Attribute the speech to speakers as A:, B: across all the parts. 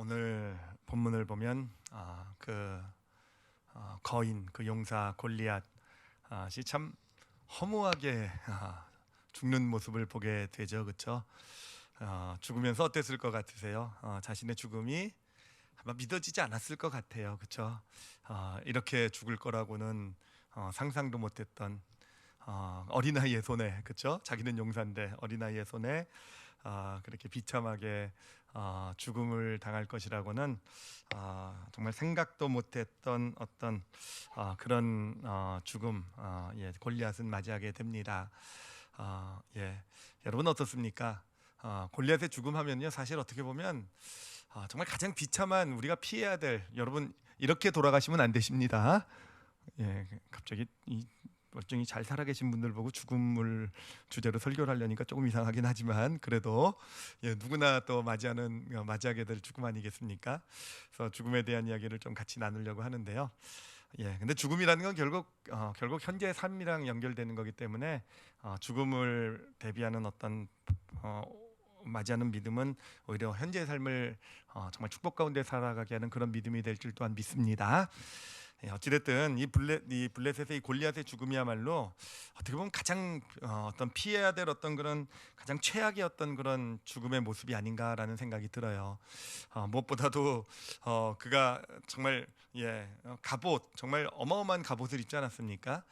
A: 오늘 본문을 보면 거인 그 용사 골리앗이 참 허무하게 죽는 모습을 보게 되죠, 그렇죠? 죽으면서 어땠을 것 같으세요? 자신의 죽음이 아마 믿어지지 않았을 것 같아요, 그렇죠? 이렇게 죽을 거라고는 상상도 못했던 어린아이의 손에, 그렇죠? 자기는 용사인데 어린아이의 손에 그렇게 비참하게 죽음을 당할 것이라고는 정말 생각도 못했던 어떤 그런 죽음, 골리앗은 맞이하게 됩니다. 여러분 어떻습니까? 골리앗의 죽음하면요, 사실 어떻게 보면 정말 가장 비참한, 우리가 피해야 될, 여러분 이렇게 돌아가시면 안 되십니다. 갑자기 이 멀쩡히 잘 살아계신 분들 보고 죽음을 주제로 설교를 하려니까 조금 이상하긴 하지만 그래도 누구나 또 맞이하게 될 죽음 아니겠습니까? 그래서 죽음에 대한 이야기를 좀 같이 나누려고 하는데요. 근데 죽음이라는 건 결국 현재의 삶이랑 연결되는 거기 때문에 죽음을 대비하는 어떤 맞이하는 믿음은 오히려 현재의 삶을 정말 축복 가운데 살아가게 하는 그런 믿음이 될 줄 또한 믿습니다. 어찌됐든 이 블레셋의 이 골리앗의 죽음이야말로 어떻게 보면 가장 어떤 피해야 될 어떤 그런 가장 최악의 어떤 그런 죽음의 모습이 아닌가라는 생각이 들어요. 무엇보다도 그가 정말 갑옷, 정말 어마어마한 갑옷을 입지 않았습니까?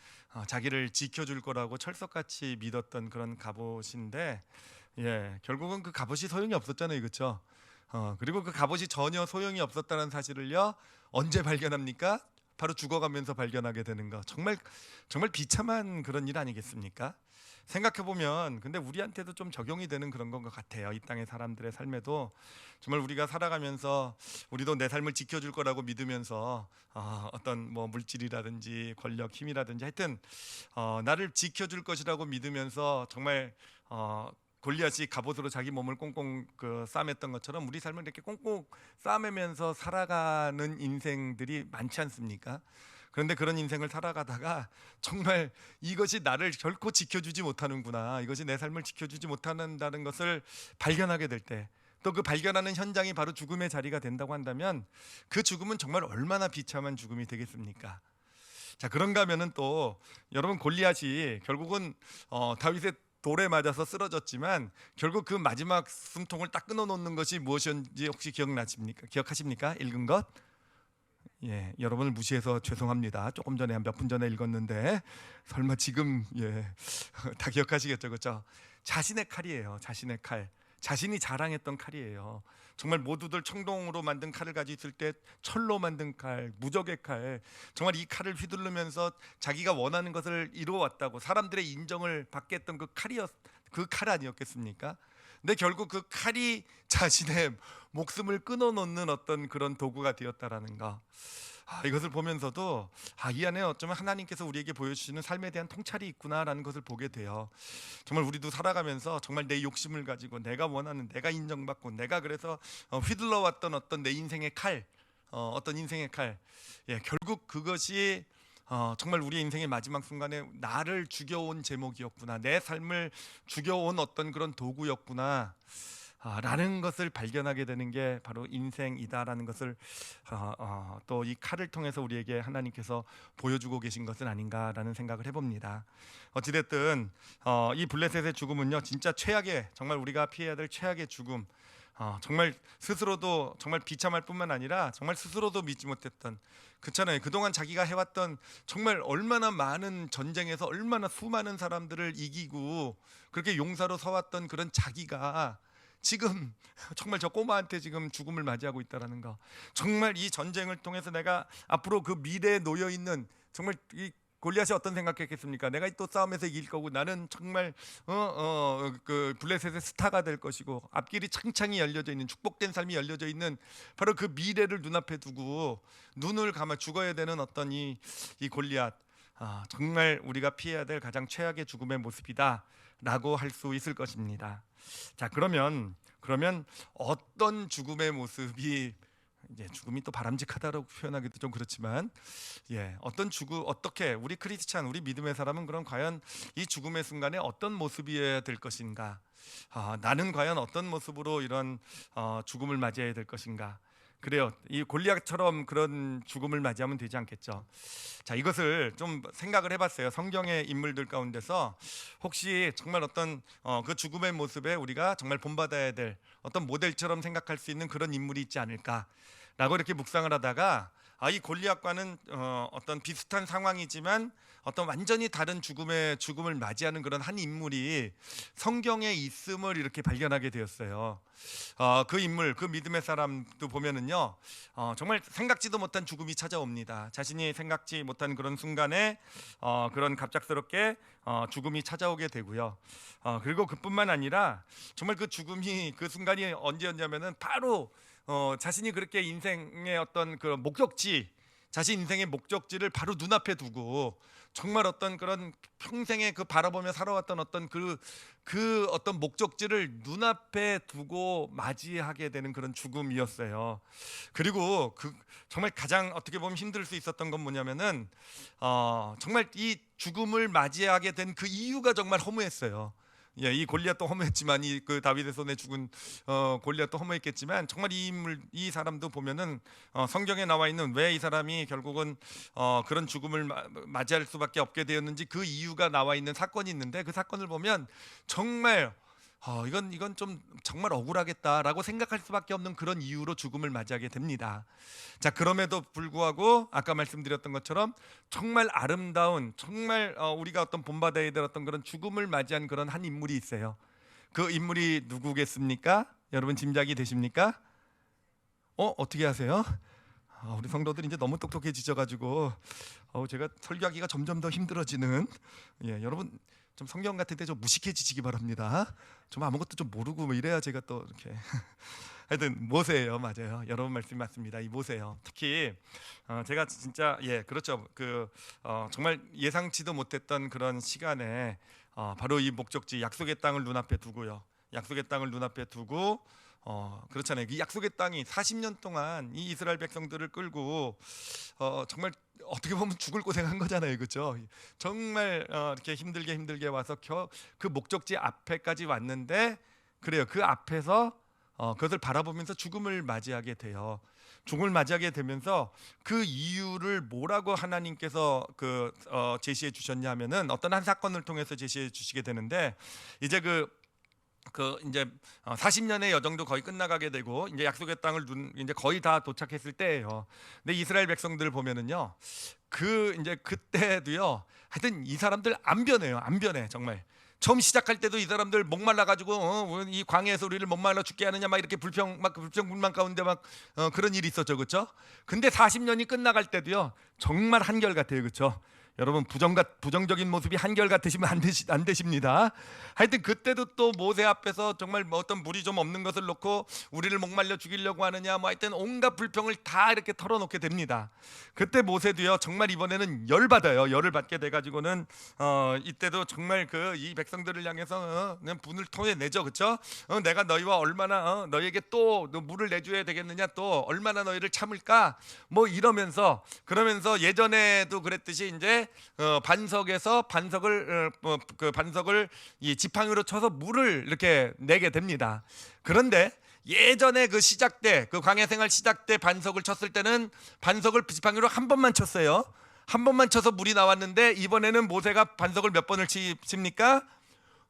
A: 자기를 지켜줄 거라고 철석같이 믿었던 그런 갑옷인데 결국은 그 갑옷이 소용이 없었잖아요, 그렇죠? 그리고 그 갑옷이 전혀 소용이 없었다는 사실을요, 언제 발견합니까? 바로 죽어가면서 발견하게 되는 거. 정말 비참한 그런 일 아니겠습니까? 생각해 보면 근데 우리한테도 좀 적용이 되는 그런 것 같아요. 이 땅의 사람들의 삶에도 정말 우리가 살아가면서 우리도 내 삶을 지켜줄 거라고 믿으면서 어떤 뭐 물질이라든지 권력, 힘이라든지 하여튼 나를 지켜줄 것이라고 믿으면서 정말 골리앗이 갑옷으로 자기 몸을 꽁꽁 싸맸던 것처럼 우리 삶을 이렇게 꽁꽁 싸매면서 살아가는 인생들이 많지 않습니까? 그런데 그런 인생을 살아가다가 정말 이것이 나를 결코 지켜주지 못하는구나, 이것이 내 삶을 지켜주지 못한다는 것을 발견하게 될 때, 또 그 발견하는 현장이 바로 죽음의 자리가 된다고 한다면 그 죽음은 정말 얼마나 비참한 죽음이 되겠습니까? 자, 그런가 하면은 또 여러분, 골리앗이 결국은 다윗의 돌에 맞아서 쓰러졌지만 결국 그 마지막 숨통을 딱 끊어놓는 것이 무엇이었는지 혹시 기억하십니까? 읽은 것? 여러분을 무시해서 죄송합니다. 조금 전에 한 몇 분 전에 읽었는데 설마 지금 다 기억하시겠죠, 그렇죠? 자신의 칼이에요. 자신의 칼. 자신이 자랑했던 칼이에요. 정말 모두들 청동으로 만든 칼을 가지고 있을 때 철로 만든 칼, 무적의 칼, 정말 이 칼을 휘두르면서 자기가 원하는 것을 이루어왔다고 사람들의 인정을 받게 했던 그 칼 아니었겠습니까? 근데 결국 그 칼이 자신의 목숨을 끊어놓는 어떤 그런 도구가 되었다라는 거, 이것을 보면서도 이 안에 어쩌면 하나님께서 우리에게 보여주시는 삶에 대한 통찰이 있구나라는 것을 보게 돼요. 정말 우리도 살아가면서 정말 내 욕심을 가지고 내가 원하는, 내가 인정받고 내가 그래서 휘둘러왔던 어떤 내 인생의 칼, 어떤 인생의 칼, 결국 그것이 정말 우리의 인생의 마지막 순간에 나를 죽여온 제목이었구나, 내 삶을 죽여온 어떤 그런 도구였구나 라는 것을 발견하게 되는 게 바로 인생이다라는 것을 또 이 칼을 통해서 우리에게 하나님께서 보여주고 계신 것은 아닌가라는 생각을 해봅니다. 어찌됐든 이 블레셋의 죽음은요, 진짜 최악의, 정말 우리가 피해야 될 최악의 죽음, 정말 스스로도 정말 비참할 뿐만 아니라 정말 스스로도 믿지 못했던, 그렇잖아요. 그동안 자기가 해왔던 정말 얼마나 많은 전쟁에서 얼마나 수많은 사람들을 이기고 그렇게 용사로 서왔던 그런 자기가 지금 정말 저 꼬마한테 지금 죽음을 맞이하고 있다라는 거, 정말 이 전쟁을 통해서 내가 앞으로 그 미래에 놓여 있는, 정말 이 골리앗이 어떤 생각했겠습니까? 내가 또 싸움에서 이길 거고 나는 정말 그 블레셋의 스타가 될 것이고 앞길이 창창히 열려져 있는, 축복된 삶이 열려져 있는 바로 그 미래를 눈앞에 두고 눈을 감아 죽어야 되는 어떤 이 골리앗, 정말 우리가 피해야 될 가장 최악의 죽음의 모습이다라고 할 수 있을 것입니다. 자, 그러면 어떤 죽음의 모습이, 이제 죽음이 또 바람직하다고 표현하기도 좀 그렇지만 어떻게 우리 크리스찬, 우리 믿음의 사람은 그럼 과연 이 죽음의 순간에 어떤 모습이어야 될 것인가, 나는 과연 어떤 모습으로 이런 죽음을 맞이해야 될 것인가, 그래요. 이 골리앗처럼 그런 죽음을 맞이하면 되지 않겠죠. 자, 이것을 좀 생각을 해봤어요. 성경의 인물들 가운데서 혹시 정말 어떤 그 죽음의 모습에 우리가 정말 본받아야 될 어떤 모델처럼 생각할 수 있는 그런 인물이 있지 않을까라고 이렇게 묵상을 하다가 이 골리앗과는 어떤 비슷한 상황이지만 어떤 완전히 다른 죽음을 맞이하는 그런 한 인물이 성경에 있음을 이렇게 발견하게 되었어요. 그 인물, 그 믿음의 사람도 보면은요, 정말 생각지도 못한 죽음이 찾아옵니다. 자신이 생각지 못한 그런 순간에 그런 갑작스럽게 죽음이 찾아오게 되고요. 그리고 그뿐만 아니라 정말 그 죽음이 그 순간이 언제였냐면은 바로 자신이 그렇게 인생의 어떤 그 목적지, 자신 인생의 목적지를 바로 눈앞에 두고 정말 어떤 그런 평생에 그 바라보며 살아왔던 어떤 그 어떤 목적지를 눈앞에 두고 맞이하게 되는 그런 죽음이었어요. 그리고 그 정말 가장 어떻게 보면 힘들 수 있었던 건 뭐냐면은 정말 이 죽음을 맞이하게 된 그 이유가 정말 허무했어요. 예, 이 골리앗도 허무했지만 이 그 다윗의 손에 죽은 골리앗도 허무했겠지만 정말 이 사람도 보면은 성경에 나와 있는 왜 이 사람이 결국은 그런 죽음을 맞이할 수밖에 없게 되었는지 그 이유가 나와 있는 사건이 있는데 그 사건을 보면 정말 이건 좀 정말 억울하겠다라고 생각할 수밖에 없는 그런 이유로 죽음을 맞이하게 됩니다. 자, 그럼에도 불구하고 아까 말씀드렸던 것처럼 정말 아름다운 정말 우리가 어떤 본받아야 될 어떤 그런 죽음을 맞이한 그런 한 인물이 있어요. 그 인물이 누구겠습니까? 여러분 짐작이 되십니까? 어떻게 하세요? 우리 성도들이 이제 너무 똑똑해지셔가지고 제가 설교하기가 점점 더 힘들어지는, 여러분 좀 성경 같을 때 좀 무식해지시기 바랍니다. 좀 아무것도 좀 모르고 뭐 이래야 제가 또 이렇게 하여튼 모세예요. 맞아요. 여러분 말씀이 맞습니다. 이 모세요. 특히 제가 진짜 그렇죠. 정말 예상치도 못했던 그런 시간에 바로 이 목적지 약속의 땅을 눈앞에 두고요. 약속의 땅을 눈앞에 두고 그렇잖아요. 이 약속의 땅이 40년 동안 이 이스라엘 백성들을 끌고 정말 어떻게 보면 죽을 고생한 거잖아요, 그렇죠? 정말 이렇게 힘들게 와서 그 목적지 앞에까지 왔는데 그래요. 그 앞에서 그것을 바라보면서 죽음을 맞이하게 돼요. 죽음을 맞이하게 되면서 그 이유를 뭐라고 하나님께서 제시해 주셨냐면은 어떤 한 사건을 통해서 제시해 주시게 되는데 이제 이제 40년의 여정도 거의 끝나가게 되고 이제 약속의 땅을 이제 거의 다 도착했을 때예요. 근데 이스라엘 백성들 보면은요, 이제 그때도요, 하여튼 이 사람들 안 변해요. 안 변해 정말. 처음 시작할 때도 이 사람들 목말라 가지고 이 광야에서 우리를 목말라 죽게 하느냐 막 이렇게 불평불만 가운데 막 그런 일이 있었죠, 그렇죠? 근데 40년이 끝나갈 때도요, 정말 한결같아요, 그렇죠? 여러분 부정적인 모습이 한결같으시면 안 되십니다. 하여튼 그때도 또 모세 앞에서 정말 뭐 어떤 물이 좀 없는 것을 놓고 우리를 목말려 죽이려고 하느냐 뭐 하여튼 온갖 불평을 다 이렇게 털어놓게 됩니다. 그때 모세도요 정말 이번에는 열받아요. 열을 받게 돼가지고는 이때도 정말 이 백성들을 향해서 그냥 분을 토해내죠, 그렇죠? 내가 너희와 얼마나 너희에게 또 물을 내줘야 되겠느냐, 또 얼마나 너희를 참을까 뭐 이러면서 그러면서 예전에도 그랬듯이 이제 반석을 이 지팡이로 쳐서 물을 이렇게 내게 됩니다. 그런데 예전에 그 광야 생활 시작 때 반석을 쳤을 때는 반석을 지팡이로 한 번만 쳤어요. 한 번만 쳐서 물이 나왔는데 이번에는 모세가 반석을 몇 번을 칩니까?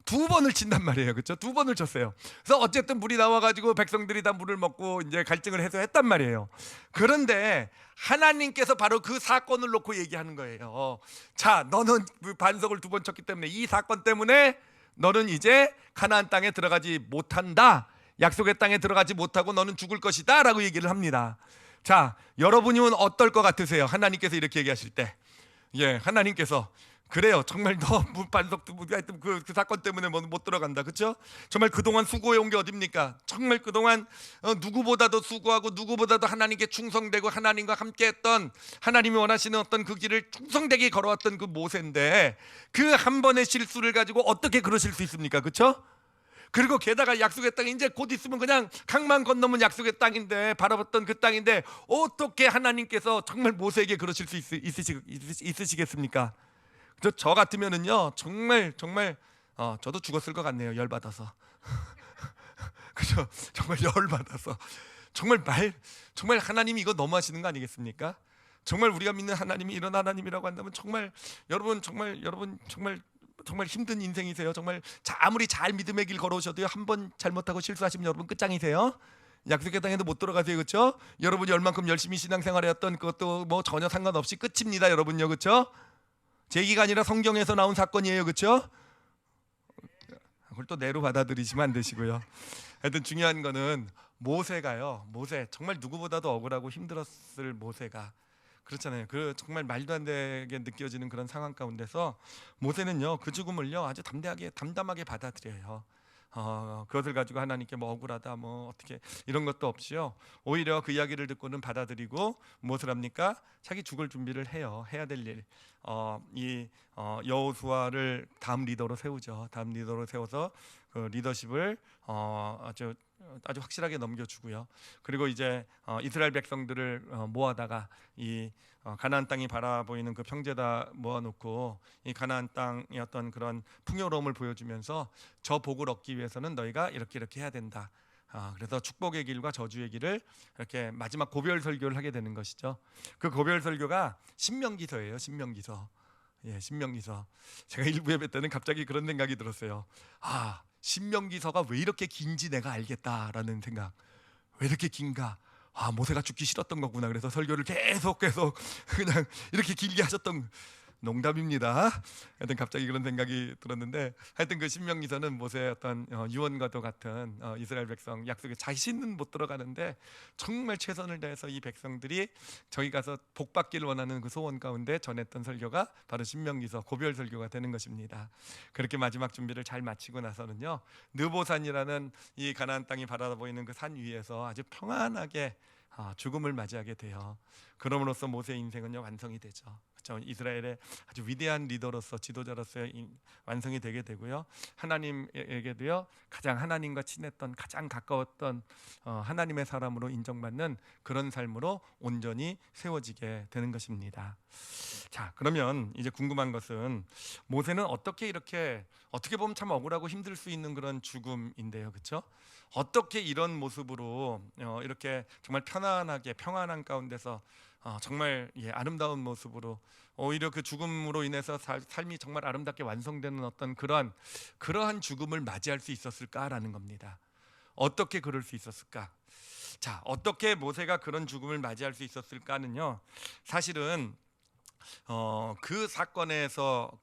A: 2번을 친단 말이에요, 그렇죠? 2번을 쳤어요. 그래서 어쨌든 물이 나와가지고 백성들이 다 물을 먹고 이제 갈증을 해소했단 말이에요. 그런데 하나님께서 바로 그 사건을 놓고 얘기하는 거예요. 자, 너는 반석을 2번 쳤기 때문에 이 사건 때문에 너는 이제 가나안 땅에 들어가지 못한다. 약속의 땅에 들어가지 못하고 너는 죽을 것이다 라고 얘기를 합니다. 자, 여러분이면 어떨 것 같으세요? 하나님께서 이렇게 얘기하실 때, 하나님께서 그래요. 정말 너 반석도 하여튼 그 사건 때문에 못 들어간다, 그렇죠? 정말 그동안 수고해 온 게 어딥니까? 정말 그동안 누구보다도 수고하고 누구보다도 하나님께 충성되고 하나님과 함께했던, 하나님이 원하시는 어떤 그 길을 충성되게 걸어왔던 그 모세인데 그 한 번의 실수를 가지고 어떻게 그러실 수 있습니까, 그렇죠? 그리고 게다가 약속의 땅이 이제 곧 있으면 그냥 강만 건너면 약속의 땅인데, 바라봤던 그 땅인데 어떻게 하나님께서 정말 모세에게 그러실 수 있으시겠습니까? 저 같으면은요 정말 저도 죽었을 것 같네요. 열받아서. 그죠? 정말 열받아서 정말 하나님이 이거 너무 하시는 거 아니겠습니까? 정말 우리가 믿는 하나님이 이런 하나님이라고 한다면 정말 여러분 정말 힘든 인생이세요. 정말 아무리 잘 믿음의 길 걸어오셔도요, 한 번 잘못하고 실수하시면 여러분 끝장이세요. 약속의 땅에도 못 들어가세요, 그렇죠? 여러분이 얼만큼 열심히 신앙생활했던 그것도 뭐 전혀 상관없이 끝입니다, 여러분요, 그렇죠? 제 얘기가 아니라 성경에서 나온 사건이에요, 그렇죠? 그걸 또 내로 받아들이시면 안 되시고요. 하여튼 중요한 거는 모세가요, 모세 정말 누구보다도 억울하고 힘들었을 모세가 그렇잖아요. 그 정말 말도 안 되게 느껴지는 그런 상황 가운데서 모세는요, 그 죽음을요 아주 담담하게 받아들여요. 그것을 가지고 하나님께 뭐 억울하다 뭐 어떻게 이런 것도 없이요, 오히려 그 이야기를 듣고는 받아들이고 무엇을 합니까? 자기 죽을 준비를 해야 될 일, 여호수아를 다음 리더로 세우죠. 다음 리더로 세워서 그 리더십을 아주 확실하게 넘겨주고요. 그리고 이제 이스라엘 백성들을 모아다가 이 가나안 땅이 바라보이는 그 평지에다 모아놓고 이 가나안 땅의 어떤 그런 풍요로움을 보여주면서 저 복을 얻기 위해서는 너희가 이렇게 해야 된다. 그래서 축복의 길과 저주의 길을 이렇게 마지막 고별 설교를 하게 되는 것이죠. 그 고별 설교가 신명기서예요. 신명기서. 예, 신명기서. 제가 일부 예배 때는 갑자기 그런 생각이 들었어요. 신명기서가 왜 이렇게 긴지 내가 알겠다라는 생각. 왜 이렇게 긴가? 모세가 죽기 싫었던 거구나. 그래서 설교를 계속 그냥 이렇게 길게 하셨던, 농담입니다. 하여튼 갑자기 그런 생각이 들었는데, 하여튼 그 신명기서는 모세의 어떤 유언과도 같은 이스라엘 백성 약속에 자신은 못 들어가는데 정말 최선을 다해서 이 백성들이 저기 가서 복 받기를 원하는 그 소원 가운데 전했던 설교가 바로 신명기서 고별 설교가 되는 것입니다. 그렇게 마지막 준비를 잘 마치고 나서는요, 느보산이라는 이 가나안 땅이 바라보이는 그 산 위에서 아주 평안하게 죽음을 맞이하게 돼요. 그럼으로써 모세의 인생은요 완성이 되죠. 그렇죠? 이스라엘의 아주 위대한 리더로서, 지도자로서의 완성이 되게 되고요. 하나님에게도요 가장 하나님과 친했던, 가장 가까웠던 하나님의 사람으로 인정받는 그런 삶으로 온전히 세워지게 되는 것입니다. 자, 그러면 이제 궁금한 것은 모세는 어떻게 보면 참 억울하고 힘들 수 있는 그런 죽음인데요, 그렇죠? 어떻게 이런 모습으로 이렇게 정말 편안하게 평안한 가운데서 정말 아름다운 모습으로 오히려 그 죽음으로 인해서 삶이 정말 아름답게 완성되는 어떤 그러한 죽음을 맞이할 수 있었을까라는 겁니다. 어떻게 그럴 수 있었을까? 자, 어떻게 모세가 그런 죽음을 맞이할 수 있었을까는요, 사실은 그 사건에서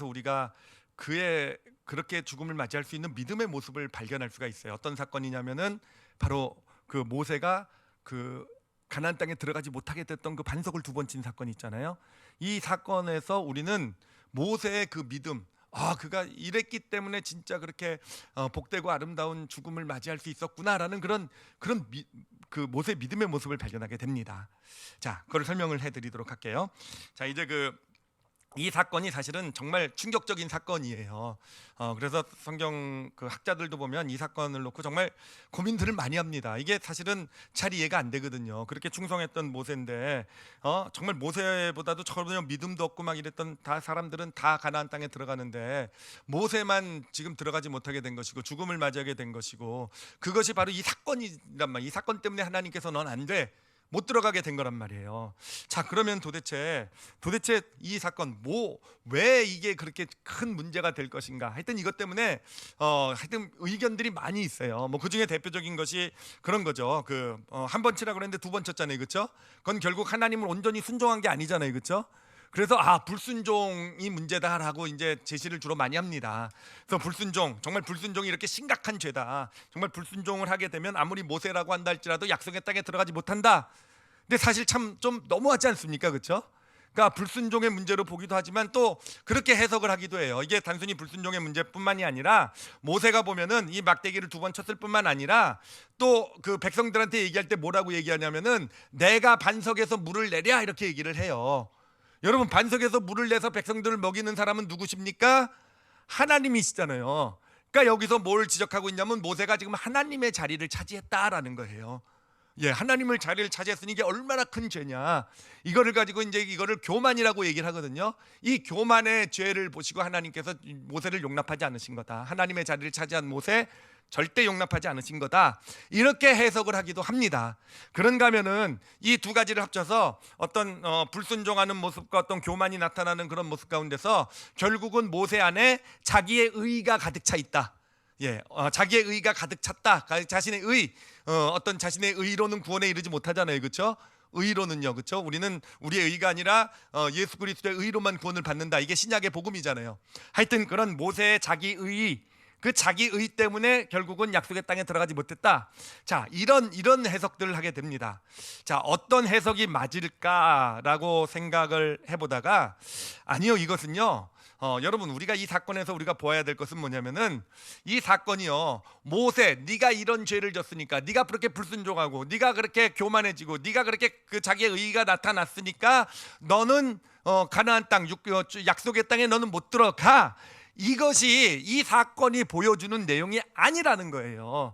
A: 우리가 그의 그렇게 죽음을 맞이할 수 있는 믿음의 모습을 발견할 수가 있어요. 어떤 사건이냐면은 바로 그 모세가 그 가나안 땅에 들어가지 못하게 됐던 그 반석을 2번 친 사건이 있잖아요. 이 사건에서 우리는 모세의 그 믿음, 그가 이랬기 때문에 진짜 그렇게 복되고 아름다운 죽음을 맞이할 수 있었구나라는 그 모세의 믿음의 모습을 발견하게 됩니다. 자, 그걸 설명을 해드리도록 할게요. 자, 이제 이 사건이 사실은 정말 충격적인 사건이에요. 그래서 성경 그 학자들도 보면 이 사건을 놓고 정말 고민들을 많이 합니다. 이게 사실은 잘 이해가 안 되거든요. 그렇게 충성했던 모세인데 정말 모세보다도 전혀 믿음도 없고 막 이랬던 사람들은 다 가나안 땅에 들어가는데 모세만 지금 들어가지 못하게 된 것이고 죽음을 맞이하게 된 것이고, 그것이 바로 이 사건이란 말이에요. 이 사건 때문에 하나님께서 넌 안 돼, 못 들어가게 된 거란 말이에요. 자, 그러면 도대체 이 사건 왜 이게 그렇게 큰 문제가 될 것인가? 하여튼 이것 때문에 하여튼 의견들이 많이 있어요. 그 중에 대표적인 것이 그런 거죠. 한 번 치라 그랬는데 2번 쳤잖아요, 그렇죠? 그건 결국 하나님을 온전히 순종한 게 아니잖아요, 그렇죠? 그래서 불순종이 문제다라고 이제 제시를 주로 많이 합니다. 그래서 정말 불순종이 이렇게 심각한 죄다. 정말 불순종을 하게 되면 아무리 모세라고 한다 할지라도 약속의 땅에 들어가지 못한다. 근데 사실 참 좀 너무하지 않습니까, 그렇죠? 그러니까 불순종의 문제로 보기도 하지만 또 그렇게 해석을 하기도 해요. 이게 단순히 불순종의 문제뿐만이 아니라 모세가 보면은 이 막대기를 2번 쳤을 뿐만 아니라 또 그 백성들한테 얘기할 때 뭐라고 얘기하냐면은 내가 반석에서 물을 내랴 이렇게 얘기를 해요. 여러분, 반석에서 물을 내서 백성들을 먹이는 사람은 누구십니까? 하나님이시잖아요. 그러니까 여기서 뭘 지적하고 있냐면 모세가 지금 하나님의 자리를 차지했다라는 거예요. 하나님을 자리를 차지했으니 이게 얼마나 큰 죄냐. 이거를 가지고 이제 이거를 교만이라고 얘기를 하거든요. 이 교만의 죄를 보시고 하나님께서 모세를 용납하지 않으신 거다. 하나님의 자리를 차지한 모세 절대 용납하지 않으신 거다, 이렇게 해석을 하기도 합니다. 그런가 하면은 이 두 가지를 합쳐서 어떤 불순종하는 모습과 어떤 교만이 나타나는 그런 모습 가운데서 결국은 모세 안에 자기의 의가 가득 차 있다. 자기의 의가 가득 찼다. 자신의 의, 어떤 자신의 의로는 구원에 이르지 못하잖아요, 그렇죠? 의로는요, 그렇죠? 우리는 우리의 의가 아니라 예수 그리스도의 의로만 구원을 받는다. 이게 신약의 복음이잖아요. 하여튼 그런 모세의 자기 의, 그 자기 의 때문에 결국은 약속의 땅에 들어가지 못했다. 자, 이런 해석들을 하게 됩니다. 자, 어떤 해석이 맞을까라고 생각을 해보다가, 아니요, 이것은요, 여러분, 우리가 이 사건에서 우리가 보아야 될 것은 뭐냐면은, 이 사건이요, 모세, 네가 이런 죄를 졌으니까, 네가 그렇게 불순종하고, 네가 그렇게 교만해지고, 네가 그렇게 그 자기의 의의가 나타났으니까 너는 가나안 땅, 약속의 땅에 너는 못 들어가. 이것이 이 사건이 보여주는 내용이 아니라는 거예요.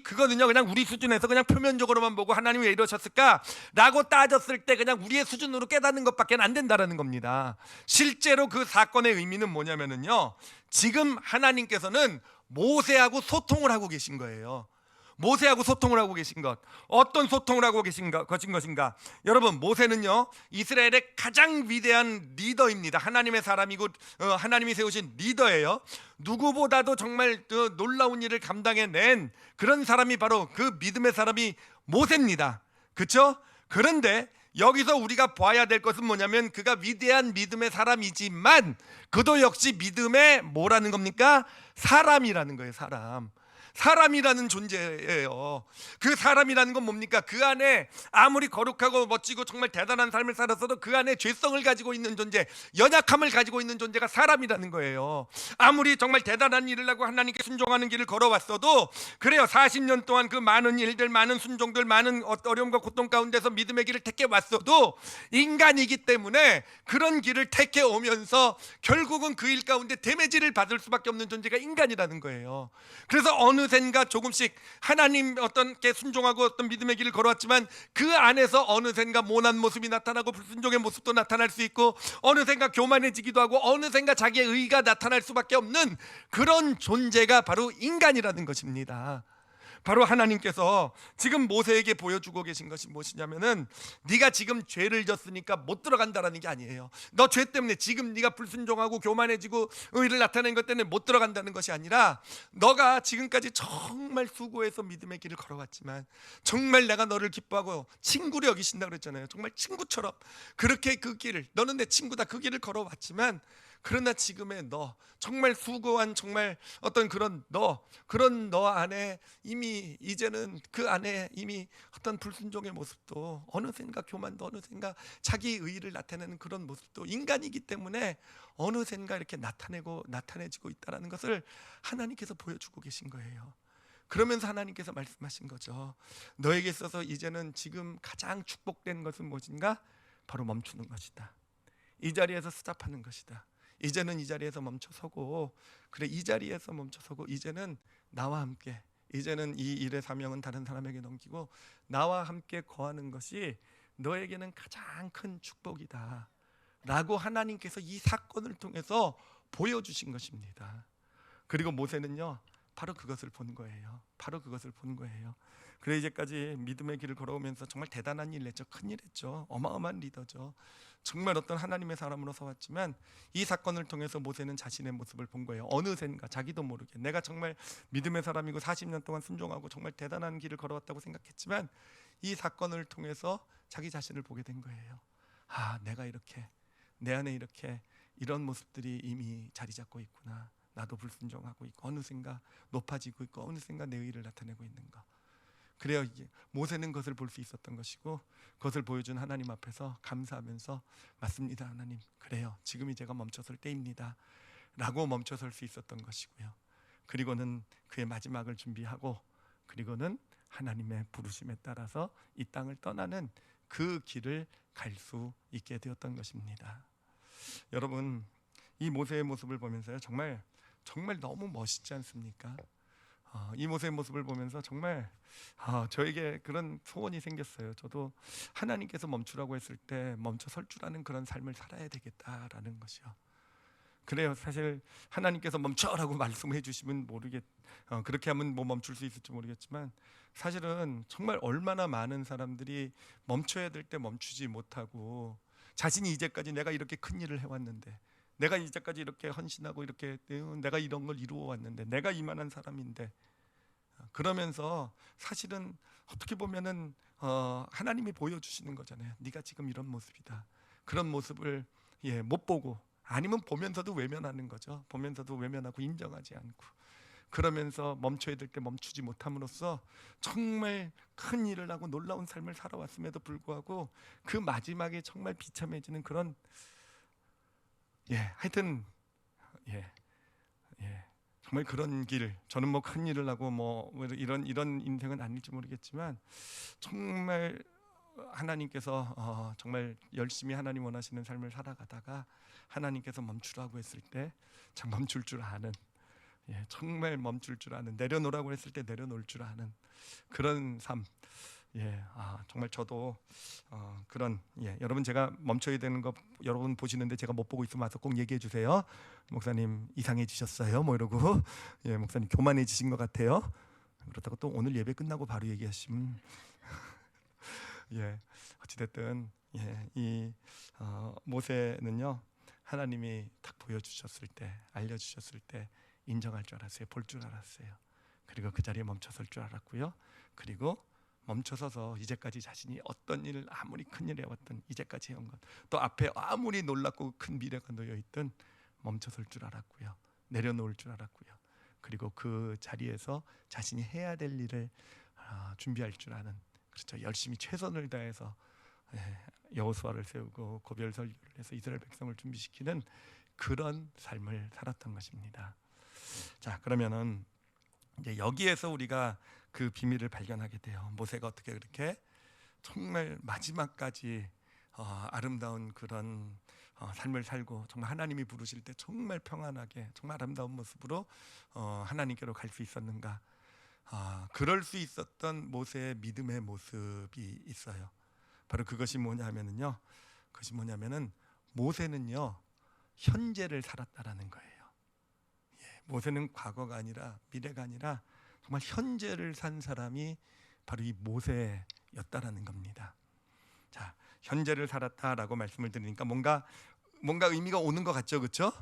A: 그거는요, 그냥 우리 수준에서 그냥 표면적으로만 보고 하나님이 왜 이러셨을까라고 따졌을 때 그냥 우리의 수준으로 깨닫는 것밖에 안 된다라는 겁니다. 실제로 그 사건의 의미는 뭐냐면은요, 지금 하나님께서는 모세하고 소통을 하고 계신 거예요. 모세하고 소통을 하고 계신 것, 어떤 소통을 하고 계신 것인가? 여러분, 모세는요, 이스라엘의 가장 위대한 리더입니다. 하나님의 사람이고 하나님이 세우신 리더예요. 누구보다도 정말 놀라운 일을 감당해낸 그런 사람이 바로 그 믿음의 사람이 모세입니다. 그렇죠? 그런데 여기서 우리가 봐야 될 것은 뭐냐면, 그가 위대한 믿음의 사람이지만 그도 역시 믿음의 뭐라는 겁니까? 사람이라는 거예요. 사람이라는 존재예요. 그 사람이라는 건 뭡니까? 그 안에 아무리 거룩하고 멋지고 정말 대단한 삶을 살았어도 그 안에 죄성을 가지고 있는 존재, 연약함을 가지고 있는 존재가 사람이라는 거예요. 아무리 정말 대단한 일을 하고 하나님께 순종하는 길을 걸어왔어도 그래요. 40년 동안 그 많은 일들, 많은 순종들, 많은 어려움과 고통 가운데서 믿음의 길을 택해 왔어도 인간이기 때문에 그런 길을 택해 오면서 결국은 그 일 가운데 데미지를 받을 수밖에 없는 존재가 인간이라는 거예요. 그래서 어느샌가 조금씩 하나님 어떤 게 순종하고 어떤 믿음의 길을 걸어왔지만 그 안에서 어느샌가 모난 모습이 나타나고 불순종의 모습도 나타날 수 있고, 어느샌가 교만해지기도 하고, 어느샌가 자기의 의의가 나타날 수밖에 없는 그런 존재가 바로 인간이라는 것입니다. 바로 하나님께서 지금 모세에게 보여주고 계신 것이 무엇이냐면은, 네가 지금 죄를 졌으니까 못 들어간다라는 게 아니에요. 너 죄 때문에 지금 네가 불순종하고 교만해지고 의를 나타낸 것 때문에 못 들어간다는 것이 아니라, 너가 지금까지 정말 수고해서 믿음의 길을 걸어왔지만, 정말 내가 너를 기뻐하고 친구로 여기신다 그랬잖아요. 정말 친구처럼 그렇게 그 길을, 너는 내 친구다, 그 길을 걸어왔지만, 그러나 지금의 너, 정말 수고한 정말 어떤 그런 너 안에 이미 이제는 그 안에 이미 어떤 불순종의 모습도, 어느샌가 교만도, 어느샌가 자기 의의를 나타내는 그런 모습도 인간이기 때문에 어느샌가 이렇게 나타내지고 있다는 것을 하나님께서 보여주고 계신 거예요. 그러면서 하나님께서 말씀하신 거죠. 너에게 있어서 이제는 지금 가장 축복된 것은 무엇인가? 바로 멈추는 것이다. 이 자리에서 스탑하는 것이다. 이제는 이 자리에서 멈춰서고, 그래, 이 자리에서 멈춰서고 이제는 나와 함께, 이제는 이 일의 사명은 다른 사람에게 넘기고 나와 함께 거하는 것이 너에게는 가장 큰 축복이다 라고 하나님께서 이 사건을 통해서 보여주신 것입니다. 그리고 모세는요, 바로 그것을 본 거예요. 그래, 이제까지 믿음의 길을 걸어오면서 정말 대단한 일 했죠. 큰일 했죠. 어마어마한 리더죠. 정말 어떤 하나님의 사람으로 서왔지만 이 사건을 통해서 모세는 자신의 모습을 본 거예요. 어느샌가 자기도 모르게 내가 정말 믿음의 사람이고 40년 동안 순종하고 정말 대단한 길을 걸어왔다고 생각했지만, 이 사건을 통해서 자기 자신을 보게 된 거예요. 내가 이렇게, 내 안에 이렇게 이런 모습들이 이미 자리 잡고 있구나. 나도 불순종하고 있고, 어느샌가 높아지고 있고, 어느샌가 내 의의를 나타내고 있는 거. 그래요. 모세는 그것을 볼 수 있었던 것이고, 그것을 보여준 하나님 앞에서 감사하면서, 맞습니다 하나님, 그래요, 지금이 제가 멈춰설 때입니다 라고 멈춰설 수 있었던 것이고요. 그리고는 그의 마지막을 준비하고, 그리고는 하나님의 부르심에 따라서 이 땅을 떠나는 그 길을 갈 수 있게 되었던 것입니다. 여러분, 이 모세의 모습을 보면서요, 정말 너무 멋있지 않습니까? 이 모세의 모습을 보면서 정말 저에게 그런 소원이 생겼어요. 저도 하나님께서 멈추라고 했을 때 멈춰 설 줄 아는 그런 삶을 살아야 되겠다라는 것이요. 그래요. 사실 하나님께서 멈춰라고 말씀해 주시면 그렇게 하면 뭐 멈출 수 있을지 모르겠지만, 사실은 정말 얼마나 많은 사람들이 멈춰야 될 때 멈추지 못하고, 자신이 이제까지 내가 이렇게 큰 일을 해왔는데, 내가 이제까지 이렇게 헌신하고 이렇게 내가 이런 걸 이루어 왔는데, 내가 이만한 사람인데, 그러면서 사실은 어떻게 보면은 하나님이 보여주시는 거잖아요. 네가 지금 이런 모습이다. 그런 모습을 못 보고, 아니면 보면서도 외면하는 거죠. 보면서도 외면하고 인정하지 않고, 그러면서 멈춰야 될 때 멈추지 못함으로써 정말 큰 일을 하고 놀라운 삶을 살아왔음에도 불구하고 그 마지막에 정말 비참해지는 그런, 하여튼 정말 그런 길, 저는 뭐 큰 일을 하고 뭐 이런 인생은 아닐지 모르겠지만, 정말 하나님께서 정말 열심히 하나님 원하시는 삶을 살아가다가 하나님께서 멈추라고 했을 때 참 멈출 줄 아는, 정말 멈출 줄 아는, 내려놓으라고 했을 때 내려놓을 줄 아는 그런 삶. 정말 저도 그런, 여러분 제가 멈춰야 되는 거 여러분 보시는데 제가 못 보고 있으면 와서 꼭 얘기해 주세요. 목사님 이상해지셨어요 뭐 이러고, 목사님 교만해지신 것 같아요. 그렇다고 또 오늘 예배 끝나고 바로 얘기하시면 어찌됐든 이 모세는요, 하나님이 딱 보여주셨을 때, 알려주셨을 때 인정할 줄 알았어요. 볼 줄 알았어요. 그리고 그 자리에 멈춰설 줄 알았고요. 그리고 멈춰서서 이제까지 자신이 어떤 일을 아무리 큰 일을 해왔든, 이제까지 해온 것, 또 앞에 아무리 놀랍고 큰 미래가 놓여있든 멈춰설 줄 알았고요. 내려놓을 줄 알았고요. 그리고 그 자리에서 자신이 해야 될 일을 준비할 줄 아는, 그렇죠, 열심히 최선을 다해서 여호수아를 세우고 고별 설교를 해서 이스라엘 백성을 준비시키는 그런 삶을 살았던 것입니다. 자, 그러면은 이제 여기에서 우리가 그 비밀을 발견하게 돼요. 모세가 어떻게 그렇게 정말 마지막까지 아름다운 그런 삶을 살고, 정말 하나님이 부르실 때 정말 평안하게, 정말 아름다운 모습으로 하나님께로 갈 수 있었는가. 그럴 수 있었던 모세의 믿음의 모습이 있어요. 바로 그것이 뭐냐면은요, 모세는요 현재를 살았다라는 거예요. 모세는 과거가 아니라, 미래가 아니라 정말 현재를 산 사람이 바로 이 모세였다라는 겁니다. 자, 현재를 살았다라고 말씀을 드리니까 뭔가 의미가 오는 것 같죠, 그렇죠?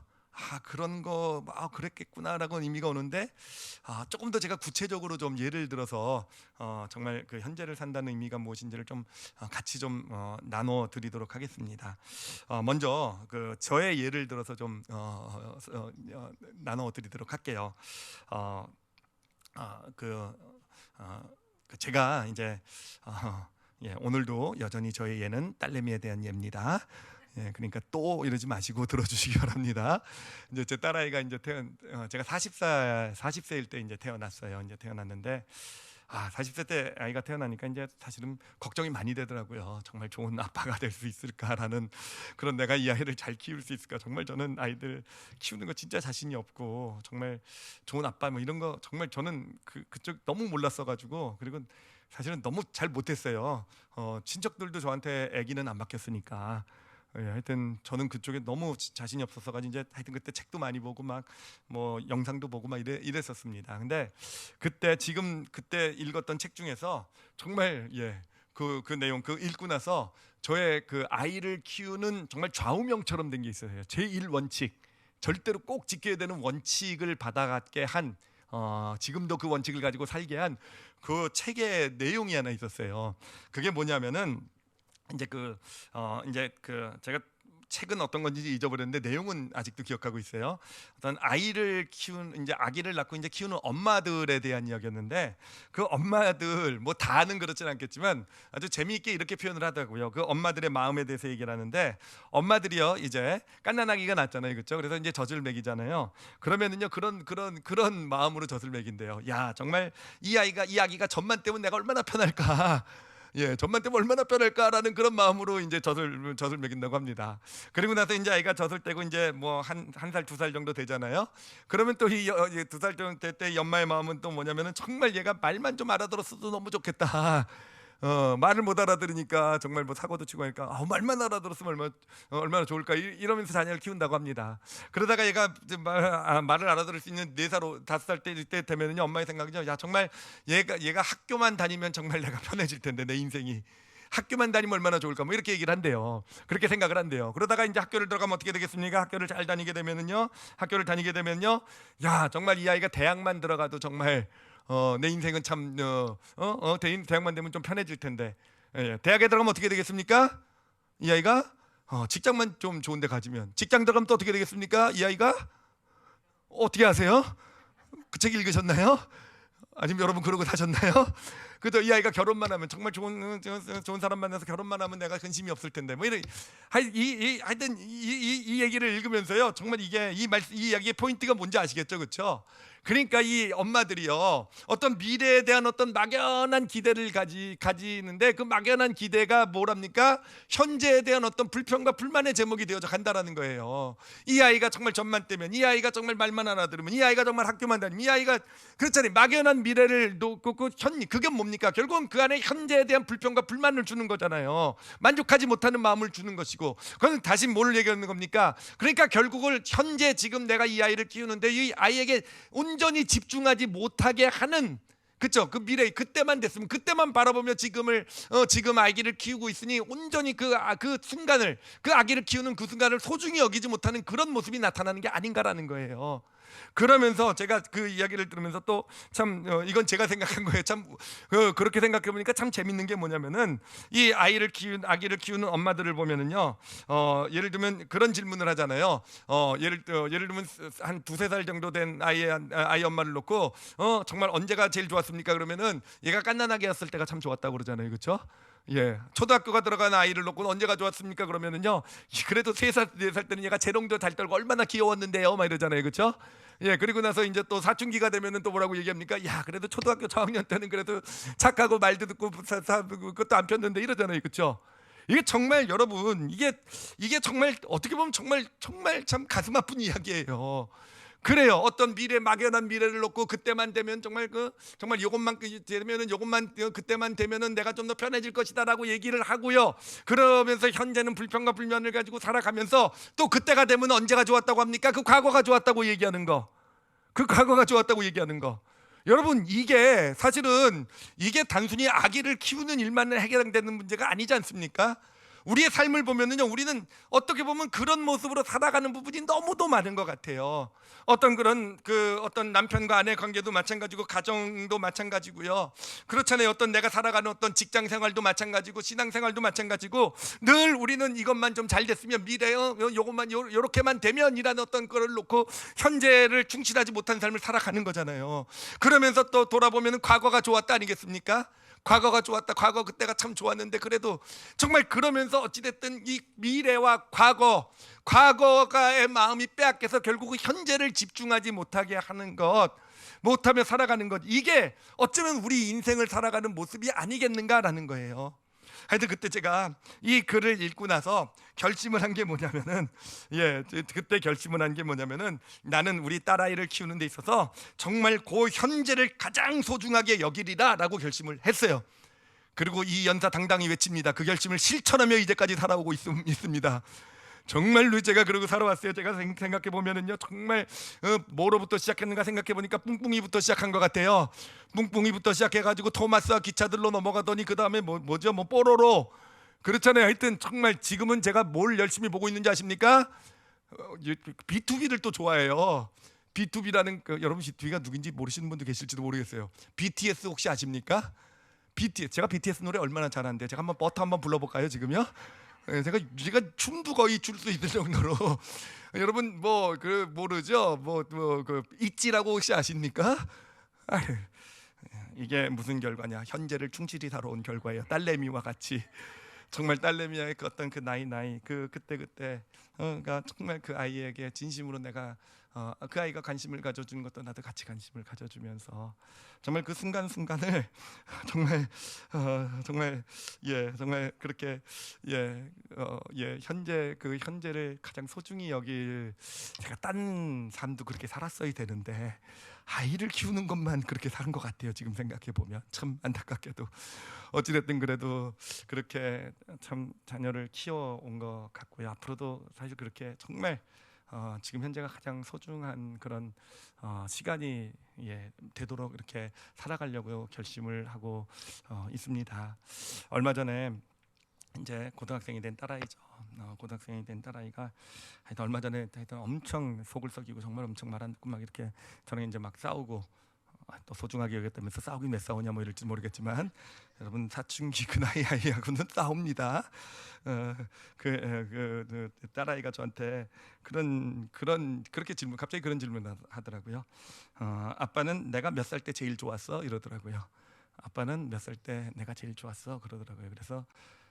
A: 그런 거 그랬겠구나라고 의미가 오는데, 조금 더 제가 구체적으로 좀 예를 들어서 정말 그 현재를 산다는 의미가 무엇인지를 좀 같이 좀 나눠 드리도록 하겠습니다. 먼저 그 저의 예를 들어서 좀 나눠 드리도록 할게요. 제가 이제 오늘도 여전히 저의 예는 딸내미에 대한 예입니다. 그러니까 또 이러지 마시고 들어주시기 바랍니다. 이제 제 딸아이가 이제 제가 40세일 때 이제 태어났어요. 이제 태어났는데 40세 때 아이가 태어나니까 이제 사실은 걱정이 많이 되더라고요. 정말 좋은 아빠가 될 수 있을까라는, 그런, 내가 이 아이를 잘 키울 수 있을까. 정말 저는 아이들 키우는 거 진짜 자신이 없고, 정말 좋은 아빠 뭐 이런 거 정말 저는 그쪽 너무 몰랐어가지고, 그리고 사실은 너무 잘 못했어요. 친척들도 저한테 아기는 안 맡겼으니까. 하여튼 저는 그쪽에 너무 자신이 없어서 가지고 이제 하여튼 그때 책도 많이 보고 막 뭐 영상도 보고 막 이랬었습니다. 근데 그때 읽었던 책 중에서 정말 그 내용 읽고 나서 저의 그 아이를 키우는 정말 좌우명처럼 된 게 있어요. 제1원칙, 절대로 꼭 지켜야 되는 원칙을 받아갖게 한, 지금도 그 원칙을 가지고 살게 한 그 책의 내용이 하나 있었어요. 그게 뭐냐면은 이제 제가 책은 어떤 건지 잊어버렸는데 내용은 아직도 기억하고 있어요. 어떤 아기를 낳고 이제 키우는 엄마들에 대한 이야기였는데, 그 엄마들 뭐 다는 그렇진 않겠지만 아주 재미있게 이렇게 표현을 하더라고요. 그 엄마들의 마음에 대해서 얘기를 하는데, 엄마들이요 이제 갓난아기가 낳잖아요, 그렇죠? 그래서 이제 젖을 먹이잖아요. 그러면은요 그런 마음으로 젖을 먹인대요. 야, 정말 이 아기가 젖만 떼면 내가 얼마나 편할까. 젖만 떼면 얼마나 편할까라는 그런 마음으로 이제 젖을 먹인다고 합니다. 그리고 나서 이제 아이가 젖을 떼고 이제 뭐 한 살, 2살 정도 되잖아요. 그러면 또 이 2살 정도 될 때 엄마의 마음은 또 뭐냐면은, 정말 얘가 말만 좀 알아들었어도 너무 좋겠다. 말을 못 알아들으니까 정말 뭐 사고도 치고 하니까 말만 알아들었으면 얼마나 좋을까 이러면서 자녀를 키운다고 합니다. 그러다가 얘가 말을 알아들을 수 있는 4살, 5살 때 되면은요, 엄마의 생각은요, 야 정말 얘가 학교만 다니면 정말 내가 편해질 텐데 내 인생이. 학교만 다니면 얼마나 좋을까 뭐 이렇게 얘기를 한대요. 그렇게 생각을 한대요. 그러다가 이제 학교를 들어가면 어떻게 되겠습니까? 학교를 잘 다니게 되면은요, 야 정말 이 아이가 대학만 들어가도 정말 내 인생은 참 대학만 되면 좀 편해질 텐데, 예, 대학에 들어가면 어떻게 되겠습니까? 이 아이가 직장만 좀 좋은 데 가지면, 직장 들어가면 또 어떻게 되겠습니까? 이 아이가 어떻게 아세요? 그 책 읽으셨나요? 아니면 여러분 그러고 사셨나요? 그래도 이 아이가 결혼만 하면 정말 좋은 사람 만나서 결혼만 하면 내가 근심이 없을 텐데 뭐 이런 하여튼 이 얘기를 읽으면서요, 정말 이게 이 이야기의 포인트가 뭔지 아시겠죠, 그렇죠? 그러니까 이 엄마들이요, 어떤 미래에 대한 어떤 막연한 기대를 가지는데 그 막연한 기대가 뭐랍니까? 현재에 대한 어떤 불평과 불만의 제목이 되어져 간다라는 거예요. 이 아이가 정말 점만 떼면, 이 아이가 정말 말만 알아들으면, 이 아이가 정말 학교만 다니면, 이 아이가 그렇잖아요. 막연한 미래를 놓고 그게 뭡니까? 결국은 그 안에 현재에 대한 불평과 불만을 주는 거잖아요. 만족하지 못하는 마음을 주는 것이고, 그건 다시 뭘 얘기하는 겁니까? 그러니까 결국은 현재 지금 내가 이 아이를 키우는데 이 아이에게 온전히 집중하지 못하게 하는, 그렇죠? 그 미래 그때만 됐으면, 그때만 바라보며 지금 아기를 키우고 있으니 온전히 그 순간을, 그 아기를 키우는 그 순간을 소중히 여기지 못하는 그런 모습이 나타나는 게 아닌가라는 거예요. 그러면서 제가 그 이야기를 들으면서 또 참 이건 제가 생각한 거예요. 참 그렇게 생각해 보니까 참 재밌는 게 뭐냐면은, 이 아기를 키우는 엄마들을 보면은요, 예를 들면 그런 질문을 하잖아요. 예를 들면 한 2-3살 정도 된 아이 엄마를 놓고 정말 언제가 제일 좋았습니까? 그러면은 얘가 갓난아기 였을 때가 참 좋았다고 그러잖아요, 그렇죠? 예, 초등학교가 들어간 아이를 놓고 언제가 좋았습니까? 그러면은요, 그래도 3살, 4살 때는 얘가 재롱도 잘 떨고 얼마나 귀여웠는데요, 막 이러잖아요, 그렇죠? 예, 그리고 나서 이제 또 사춘기가 되면은 또 뭐라고 얘기합니까? 야, 그래도 초등학교 저학년 때는 그래도 착하고 말도 듣고 그것도 안 폈는데 이러잖아요, 그렇죠? 이게 정말 여러분, 이게 정말 어떻게 보면 정말 참 가슴 아픈 이야기예요. 그래요. 어떤 막연한 미래를 놓고 그때만 되면 정말 요것만 되면은 그때만 되면은 내가 좀 더 편해질 것이다라고 얘기를 하고요. 그러면서 현재는 불평과 불만을 가지고 살아가면서 또 그때가 되면 언제가 좋았다고 합니까? 그 과거가 좋았다고 얘기하는 거. 그 과거가 좋았다고 얘기하는 거. 여러분, 이게 사실은 이게 단순히 아기를 키우는 일만 해결되는 문제가 아니지 않습니까? 우리의 삶을 보면은요, 우리는 어떻게 보면 그런 모습으로 살아가는 부분이 너무도 많은 것 같아요. 어떤 남편과 아내 관계도 마찬가지고, 가정도 마찬가지고요. 그렇잖아요. 어떤 내가 살아가는 어떤 직장 생활도 마찬가지고, 신앙 생활도 마찬가지고, 늘 우리는 이것만 좀 잘 됐으면, 미래에 요것만 요렇게만 되면이라는 어떤 거를 놓고 현재를 충실하지 못한 삶을 살아가는 거잖아요. 그러면서 또 돌아보면 과거가 좋았다 아니겠습니까? 과거가 좋았다. 과거 그때가 참 좋았는데, 그래도 정말 그러면서 어찌됐든 이 미래와 과거가의 마음이 빼앗겨서 결국 현재를 집중하지 못하게 하는 것, 못하며 살아가는 것, 이게 어쩌면 우리 인생을 살아가는 모습이 아니겠는가라는 거예요. 하여튼 그때 제가 이 글을 읽고 나서 결심을 한 게 뭐냐면은, 그때 결심을 한 게 뭐냐면은, 나는 우리 딸아이를 키우는 데 있어서 정말 그 현재를 가장 소중하게 여기리라라고 결심을 했어요. 그리고 이 연사 당당히 외칩니다. 그 결심을 실천하며 이제까지 살아오고 있습니다. 정말로 제가 그러고 살아왔어요. 제가 생각해 보면은요, 정말 뭐로부터 시작했는가 생각해 보니까 뿡뿡이부터 시작한 것 같아요. 뿡뿡이부터 시작해가지고 토마스와 기차들로 넘어가더니 그 다음에 뭐죠? 뽀로로. 그렇잖아요. 하여튼 정말 지금은 제가 뭘 열심히 보고 있는지 아십니까? B2B를 또 좋아해요. B2B라는 여러분 B2B가 누군지 모르시는 분도 계실지도 모르겠어요. BTS 혹시 아십니까? BTS, 제가 BTS 노래 얼마나 잘하는데 제가 한번 버터 한번 불러볼까요, 지금요? 제가 춤도 거의 출 수 있을 정도로 여러분 모르죠? 그 있지라고 혹시 아십니까? 아유, 이게 무슨 결과냐? 현재를 충실히 살아온 결과예요. 딸내미와 같이 정말 딸내미의 그 어떤 그 나이 그때가 정말 그 아이에게 진심으로 내가 그 아이가 관심을 가져주는 것도 나도 같이 관심을 가져주면서 정말 그 순간순간을 정말 정말 그렇게 현재를 가장 소중히 여길, 제가 딴 삶도 그렇게 살았어야 되는데 아이를 키우는 것만 그렇게 사는 것 같아요. 지금 생각해 보면 참 안타깝게도 어찌됐든 그래도 그렇게 참 자녀를 키워온 것 같고요. 앞으로도 사실 그렇게 정말 지금 현재가 가장 소중한 그런 시간이 되도록 이렇게 살아가려고 결심을 하고 있습니다. 얼마 전에 이제 고등학생이 된 딸아이죠. 고등학생이 된 딸아이가 하여튼 얼마 전에 하여튼 엄청 속을 썩이고 정말 엄청 말 안 듣고 막 이렇게 저랑 이제 막 싸우고 또 소중하게 여겼다면서 싸우긴 왜 싸우냐 뭐 이럴지 모르겠지만 여러분 사춘기 그 나이 아이하고는 싸웁니다. 그 딸아이가 저한테 그렇게 갑자기 그런 질문을 하더라고요. 아빠는 내가 몇 살 때 제일 좋았어 이러더라고요. 아빠는 몇 살 때 내가 제일 좋았어 그러더라고요. 그래서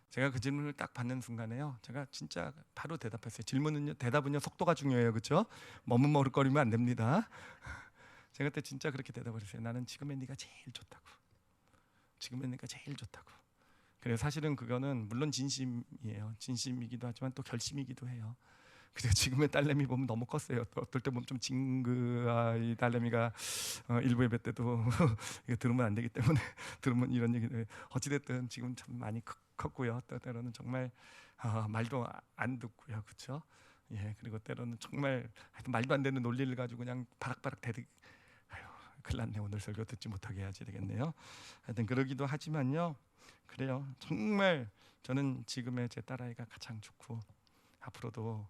A: 제가 그 질문을 딱 받는 순간에요, 제가 진짜 바로 대답했어요. 대답은요 속도가 중요해요, 그렇죠? 머뭇머뭇거리면 안 됩니다. 제가 그때 진짜 그렇게 대답을 했어요. 나는 지금의 네가 제일 좋다고. 지금의 네가 제일 좋다고. 그래서 사실은 그거는 물론 진심이에요. 진심이기도 하지만 또 결심이기도 해요. 그리고 지금의 딸내미 보면 너무 컸어요. 또 어떨 때 보면 좀 징그이 딸내미가 일부 예배 때도 이거 들으면 안 되기 때문에 들으면 이런 얘기들 어찌됐든 지금 참 많이 컸고요. 또 때로는 정말 말도 안 듣고요, 그렇죠? 예, 그리고 때로는 정말 하여튼 말도 안 되는 논리를 가지고 그냥 바락바락 대들. 아유, 큰일 났네. 오늘 설교 듣지 못하게 해야지 되겠네요. 하여튼 그러기도 하지만요. 그래요. 정말 저는 지금의 제 딸아이가 가장 좋고 앞으로도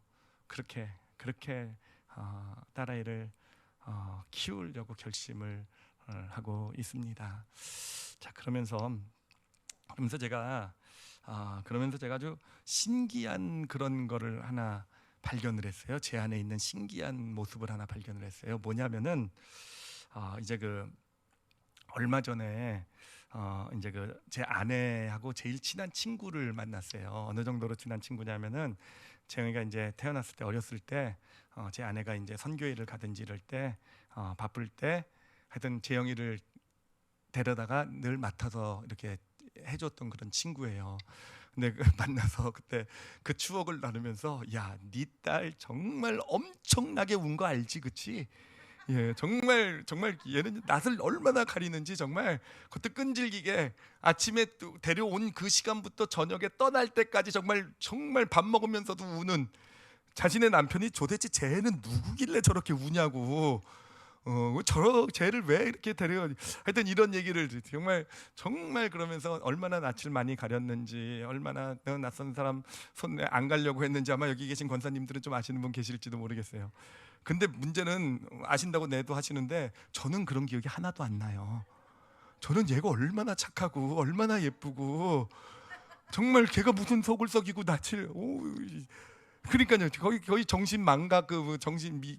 A: 그렇게 딸아이를 키우려고 결심을 하고 있습니다. 자, 그러면서 제가 아주 신기한 그런 거를 하나 발견을 했어요. 제 안에 있는 신기한 모습을 하나 발견을 했어요. 뭐냐면은 이제 그 얼마 전에 이제 그 제 아내하고 제일 친한 친구를 만났어요. 어느 정도로 친한 친구냐면은 재영이가 이제 태어났을 때 어렸을 때 제 아내가 이제 선교회를 가든지 이럴 때 바쁠 때 하여튼 재영이를 데려다가 늘 맡아서 이렇게 해줬던 그런 친구예요. 근데 만나서 그때 그 추억을 나누면서 야, 네 딸 정말 엄청나게 운 거 알지, 그치? 예, 정말 얘는 낯을 얼마나 가리는지 정말 그것도 끈질기게 아침에 또 데려온 그 시간부터 저녁에 떠날 때까지 정말 밥 먹으면서도 우는 자신의 남편이 도대체 쟤는 누구길래 저렇게 우냐고 쟤를 왜 이렇게 데려 하여튼 이런 얘기를 정말 그러면서 얼마나 낯을 많이 가렸는지 얼마나 낯선 사람 손에 안 가려고 했는지 아마 여기 계신 권사님들은 좀 아시는 분 계실지도 모르겠어요. 근데 문제는 아신다고 내도 하시는데 저는 그런 기억이 하나도 안 나요. 저는 얘가 얼마나 착하고 얼마나 예쁘고 정말 걔가 무슨 속을 썩이고 낯을 그러니까요. 거의 정신 망각,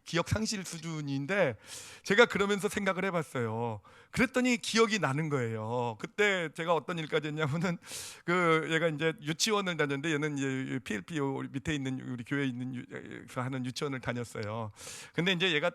A: 기억 상실 수준인데 제가 그러면서 생각을 해봤어요. 그랬더니 기억이 나는 거예요. 그때 제가 어떤 일까지 했냐면은 얘가 이제 유치원을 다녔는데 얘는 이제 PLP 밑에 있는 우리 교회에 있는 하는 유치원을 다녔어요. 근데 이제 얘가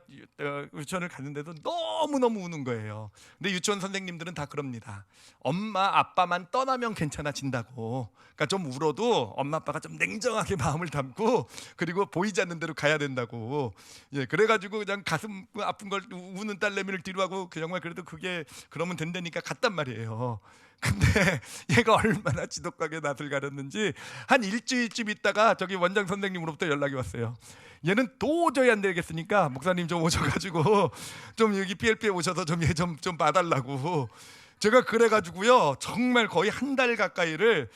A: 유치원을 갔는데도 너무 우는 거예요. 근데 유치원 선생님들은 다 그럽니다. 엄마 아빠만 떠나면 괜찮아진다고. 그러니까 좀 울어도 엄마 아빠가 좀 냉정하게 마음을 담고 그리고 보이지 않는 대로 가야 된다고. 예, 그래가지고 그냥 가슴 아픈 걸 우는 딸내미를 뒤로하고 정말 그래도 그게 그러면 된다니까 갔단 말이에요. 근데 얘가 얼마나 지독하게 낯을 가렸는지 한 일주일쯤 있다가 저기 원장 선생님으로부터 연락이 왔어요. 얘는 도저히 안 되겠으니까 목사님 좀 오셔가지고 좀 여기 PLP에 오셔서 좀 얘 좀 봐달라고. 제가 그래가지고요 정말 거의 한 달 가까이를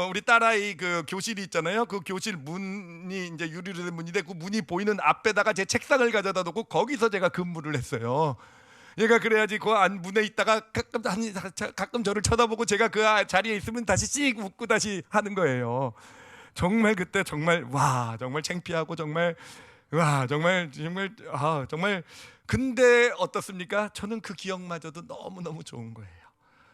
A: 우리 딸아이 그 교실이 있잖아요. 그 교실 문이 이제 유리로 된 문인데 그 문이 보이는 앞에다가 제 책상을 가져다 놓고 거기서 제가 근무를 했어요. 얘가 그래야지 그 안 문에 있다가 가끔 저를 쳐다보고 제가 그 자리에 있으면 다시 씩 웃고 다시 하는 거예요. 정말 그때 정말 정말 창피하고 정말 정말 근데 어떻습니까? 저는 그 기억마저도 너무너무 좋은 거예요.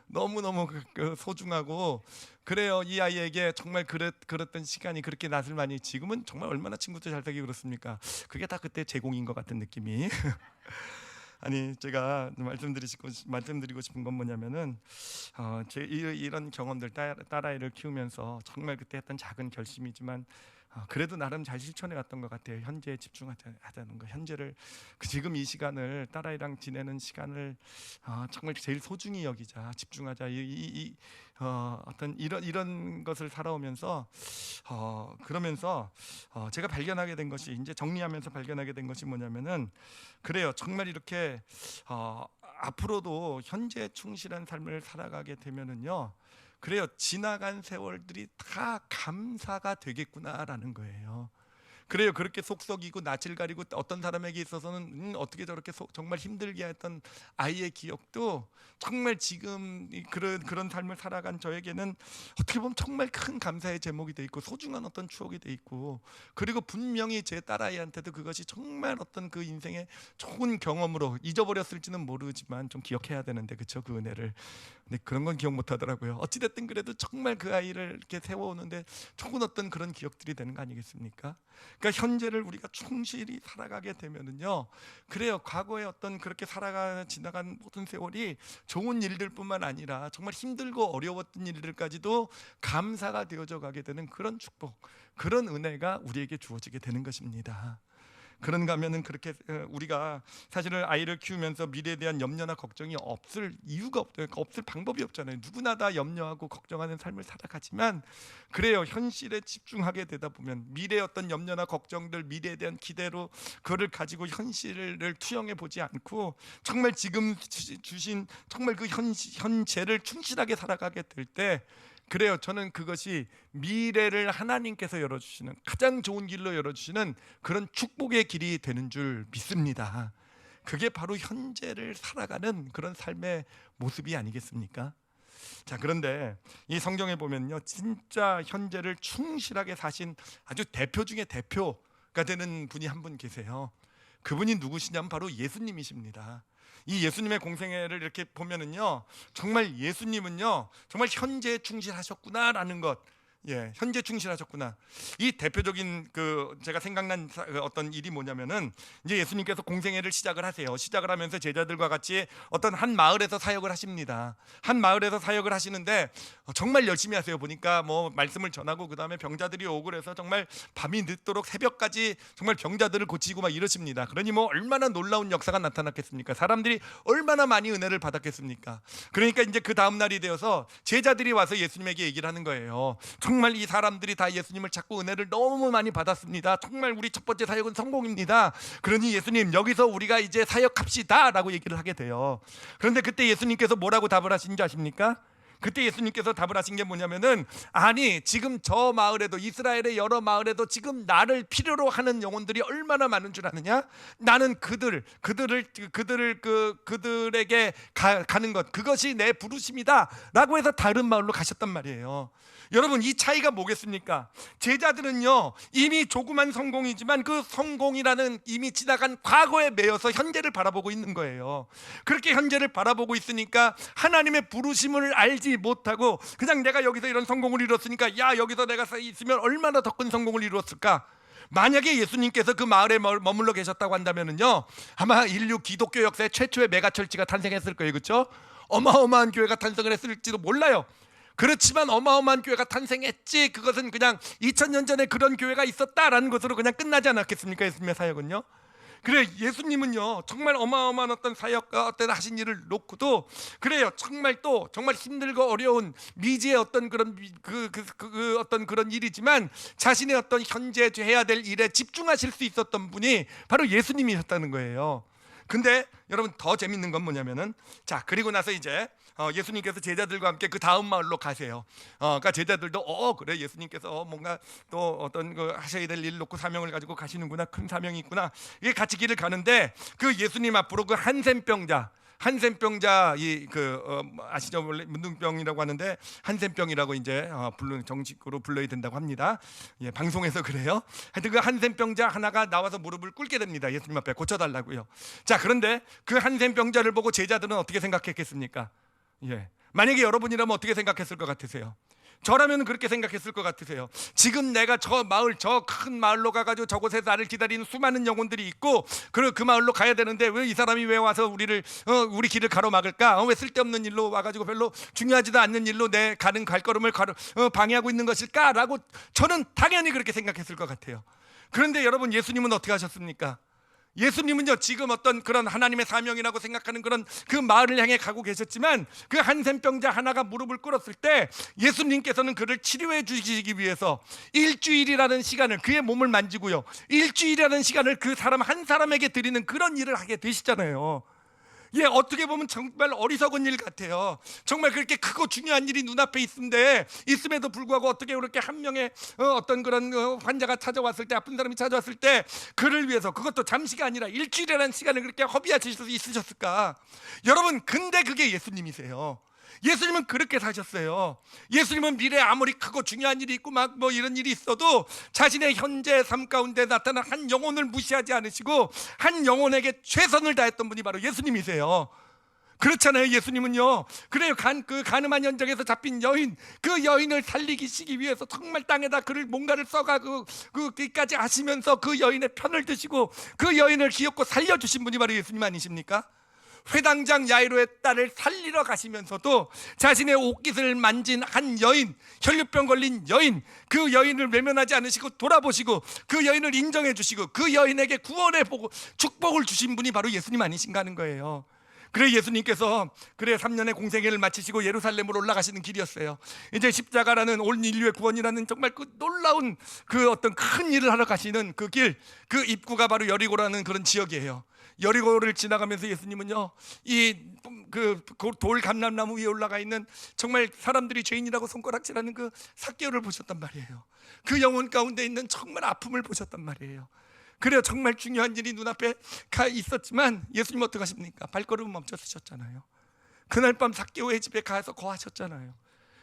A: 너무너무 소중하고 그래요. 이 아이에게 정말 그랬던 시간이 그렇게 낯을 많이 지금은 정말 얼마나 친구도 잘 되기 그렇습니까? 그게 다 그때 제공인 것 같은 느낌이 아니 제가 말씀드리고 싶은 건 뭐냐면은 제 이런 경험들 딸아이를 키우면서 정말 그때 했던 작은 결심이지만 그래도 나름 잘 실천해 왔던 것 같아요. 현재에 집중하자는 거. 현재를 지금 이 시간을 딸아이랑 지내는 시간을 정말 제일 소중히 여기자. 집중하자. 어떤 이런 것을 살아오면서 그러면서 제가 발견하게 된 것이, 이제 정리하면서 발견하게 된 것이 뭐냐면은, 그래요, 정말 이렇게 앞으로도 현재 충실한 삶을 살아가게 되면은요, 그래요, 지나간 세월들이 다 감사가 되겠구나라는 거예요. 그래요, 그렇게 속썩이고 낯을 가리고 어떤 사람에게 있어서는 어떻게 저렇게 정말 힘들게 했던 아이의 기억도 정말 지금 그런 삶을 살아간 저에게는 어떻게 보면 정말 큰 감사의 제목이 돼 있고 소중한 어떤 추억이 돼 있고, 그리고 분명히 제 딸아이한테도 그것이 정말 어떤 그 인생의 좋은 경험으로, 잊어버렸을지는 모르지만 좀 기억해야 되는데, 그렇죠, 그 은혜를. 근데 그런 건 기억 못 하더라고요. 어찌됐든 그래도 정말 그 아이를 이렇게 세워오는데 좋은 어떤 그런 기억들이 되는 거 아니겠습니까? 그러니까 현재를 우리가 충실히 살아가게 되면은요, 그래요, 과거에 어떤 그렇게 지나간 모든 세월이 좋은 일들뿐만 아니라 정말 힘들고 어려웠던 일들까지도 감사가 되어져 가게 되는 그런 축복, 그런 은혜가 우리에게 주어지게 되는 것입니다. 그런가 하면은, 그렇게 우리가 사실은 아이를 키우면서 미래에 대한 염려나 걱정이 없을 이유가 없을 방법이 없잖아요. 누구나 다 염려하고 걱정하는 삶을 살아가지만, 그래요, 현실에 집중하게 되다 보면 미래의 어떤 염려나 걱정들, 미래에 대한 기대로 그거를 가지고 현실을 투영해 보지 않고 정말 지금 주신 정말 그 현재를 충실하게 살아가게 될 때, 그래요, 저는 그것이 미래를 하나님께서 열어주시는, 가장 좋은 길로 열어주시는 그런 축복의 길이 되는 줄 믿습니다. 그게 바로 현재를 살아가는 그런 삶의 모습이 아니겠습니까? 자, 그런데 이 성경에 보면요, 진짜 현재를 충실하게 사신 아주 대표 중에 대표가 되는 분이 한 분 계세요. 그분이 누구시냐면 바로 예수님이십니다. 이 예수님의 공생애를 이렇게 보면은요, 정말 예수님은요, 정말 현재에 충실하셨구나라는 것, 현재 충실하셨구나. 이 대표적인 제가 생각난 어떤 일이 뭐냐면은, 이제 예수님께서 공생애를 시작을 하세요. 시작을 하면서 제자들과 같이 어떤 한 마을에서 사역을 하십니다. 한 마을에서 사역을 하시는데 정말 열심히 하세요. 보니까 뭐 말씀을 전하고 그 다음에 병자들이 오고 그래서 정말 밤이 늦도록 새벽까지 정말 병자들을 고치고 막 이러십니다. 그러니 뭐 얼마나 놀라운 역사가 나타났겠습니까? 사람들이 얼마나 많이 은혜를 받았겠습니까? 그러니까 이제 그 다음 날이 되어서 제자들이 와서 예수님에게 얘기를 하는 거예요. 정말 이 사람들이 다 예수님을 찾고 은혜를 너무 많이 받았습니다. 정말 우리 첫 번째 사역은 성공입니다. 그러니 예수님, 여기서 우리가 이제 사역합시다 라고 얘기를 하게 돼요. 그런데 그때 예수님께서 뭐라고 답을 하신지 아십니까? 그때 예수님께서 답을 하신 게 뭐냐면은, 아니, 지금 저 마을에도, 이스라엘의 여러 마을에도 지금 나를 필요로 하는 영혼들이 얼마나 많은 줄 아느냐? 나는 그들에게 가는 것, 그것이 내 부르심이다 라고 해서 다른 마을로 가셨단 말이에요. 여러분, 이 차이가 뭐겠습니까? 제자들은요, 이미 조그만 성공이지만 그 성공이라는 이미 지나간 과거에 매여서 현재를 바라보고 있는 거예요. 그렇게 현재를 바라보고 있으니까 하나님의 부르심을 알지 못하고 그냥 내가 여기서 이런 성공을 이뤘으니까, 야, 여기서 내가 있으면 얼마나 더 큰 성공을 이뤘을까? 만약에 예수님께서 그 마을에 머물러 계셨다고 한다면은요, 아마 인류 기독교 역사의 최초의 메가철치가 탄생했을 거예요. 그렇죠? 어마어마한 교회가 탄생을 했을지도 몰라요. 그렇지만 어마어마한 교회가 탄생했지, 그것은 그냥 2000년 전에 그런 교회가 있었다라는 것으로 그냥 끝나지 않았겠습니까? 예수님의 사역은요. 그래, 예수님은요, 정말 어마어마한 어떤 사역과 어떤 하신 일을 놓고도, 그래요, 정말 또 정말 힘들고 어려운 미지의 어떤 그런 어떤 그런 일이지만 자신의 어떤 현재 해야 될 일에 집중하실 수 있었던 분이 바로 예수님이셨다는 거예요. 근데 여러분, 더 재밌는 건 뭐냐면은, 자, 그리고 나서 이제 예수님께서 제자들과 함께 그 다음 마을로 가세요. 그러니까 제자들도 그래, 예수님께서 뭔가 또 어떤 하셔야 될 일을 놓고 사명을 가지고 가시는구나, 큰 사명이 있구나. 이게 같이 길을 가는데, 그 예수님 앞으로 그 한센병자 아시죠? 원래 문둥병이라고 하는데 한센병이라고 이제 정식으로 불러야 된다고 합니다. 방송에서 그래요. 하여튼 그 한센병자 하나가 나와서 무릎을 꿇게 됩니다. 예수님 앞에 고쳐달라고요. 자, 그런데 그 한센병자를 보고 제자들은 어떻게 생각했겠습니까? 만약에 여러분이라면 어떻게 생각했을 것 같으세요? 저라면 그렇게 생각했을 것 같으세요? 지금 내가 저 큰 마을로 가가지고 저곳에 나를 기다리는 수많은 영혼들이 있고, 그 마을로 가야 되는데 왜 이 사람이 왜 와서 우리 길을 가로막을까? 왜 쓸데없는 일로 와가지고 별로 중요하지도 않는 일로 내 가는 발걸음을 방해하고 있는 것일까? 라고 저는 당연히 그렇게 생각했을 것 같아요. 그런데 여러분, 예수님은 어떻게 하셨습니까? 예수님은요 지금 어떤 그런 하나님의 사명이라고 생각하는 그런 그 마을을 향해 가고 계셨지만 그 한센병자 하나가 무릎을 꿇었을 때 예수님께서는 그를 치료해 주시기 위해서 일주일이라는 시간을, 그의 몸을 만지고요, 일주일이라는 시간을 그 사람 한 사람에게 드리는 그런 일을 하게 되시잖아요. 예, 어떻게 보면 정말 어리석은 일 같아요. 정말 그렇게 크고 중요한 일이 눈앞에 있음에도 불구하고 어떻게 그렇게 한 명의 어떤 그런 환자가 찾아왔을 때, 아픈 사람이 찾아왔을 때 그를 위해서, 그것도 잠시가 아니라 일주일이라는 시간을 그렇게 허비하실 수 있으셨을까? 여러분, 근데 그게 예수님이세요. 예수님은 그렇게 사셨어요. 예수님은 미래에 아무리 크고 중요한 일이 있고 막 뭐 이런 일이 있어도 자신의 현재 삶 가운데 나타난 한 영혼을 무시하지 않으시고 한 영혼에게 최선을 다했던 분이 바로 예수님이세요. 그렇잖아요. 예수님은요, 그래요, 그 가늠한 현장에서 잡힌 여인, 그 여인을 살리시기 위해서 정말 땅에다 그를 뭔가를 써가 그까지 하시면서 그 여인의 편을 드시고 그 여인을 기업고 살려주신 분이 바로 예수님 아니십니까? 회당장 야이로의 딸을 살리러 가시면서도 자신의 옷깃을 만진 한 여인, 혈류병 걸린 여인, 그 여인을 외면하지 않으시고 돌아보시고 그 여인을 인정해 주시고 그 여인에게 구원의 축복을 주신 분이 바로 예수님 아니신가 하는 거예요. 그래 예수님께서 3년의 공생애를 마치시고 예루살렘으로 올라가시는 길이었어요. 이제 십자가라는 온 인류의 구원이라는 정말 그 놀라운 그 어떤 큰 일을 하러 가시는 그 길, 그 입구가 바로 여리고라는 그런 지역이에요. 여리고를 지나가면서 예수님은요 이 그 돌 감람나무 위에 올라가 있는 정말 사람들이 죄인이라고 손가락질하는 그 삭개오를 보셨단 말이에요. 그 영혼 가운데 있는 정말 아픔을 보셨단 말이에요. 그래요, 정말 중요한 일이 눈앞에 가 있었지만 예수님 어떻게 하십니까? 발걸음 멈춰 서셨잖아요. 그날 밤 삭개오의 집에 가서 거하셨잖아요.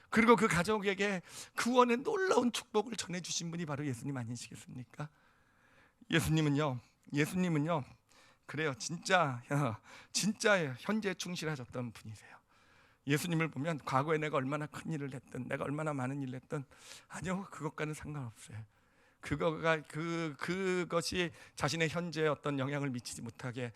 A: 그리고 그 가족에게 구원의 놀라운 축복을 전해주신 분이 바로 예수님 아니시겠습니까? 예수님은요 그래요, 진짜 현재에 충실하셨던 분이세요. 예수님을 보면 과거에 내가 얼마나 큰 일을 했든, 내가 얼마나 많은 일을 했든, 아니요, 그것과는 상관없어요. 그것이 자신의 현재에 어떤 영향을 미치지 못하게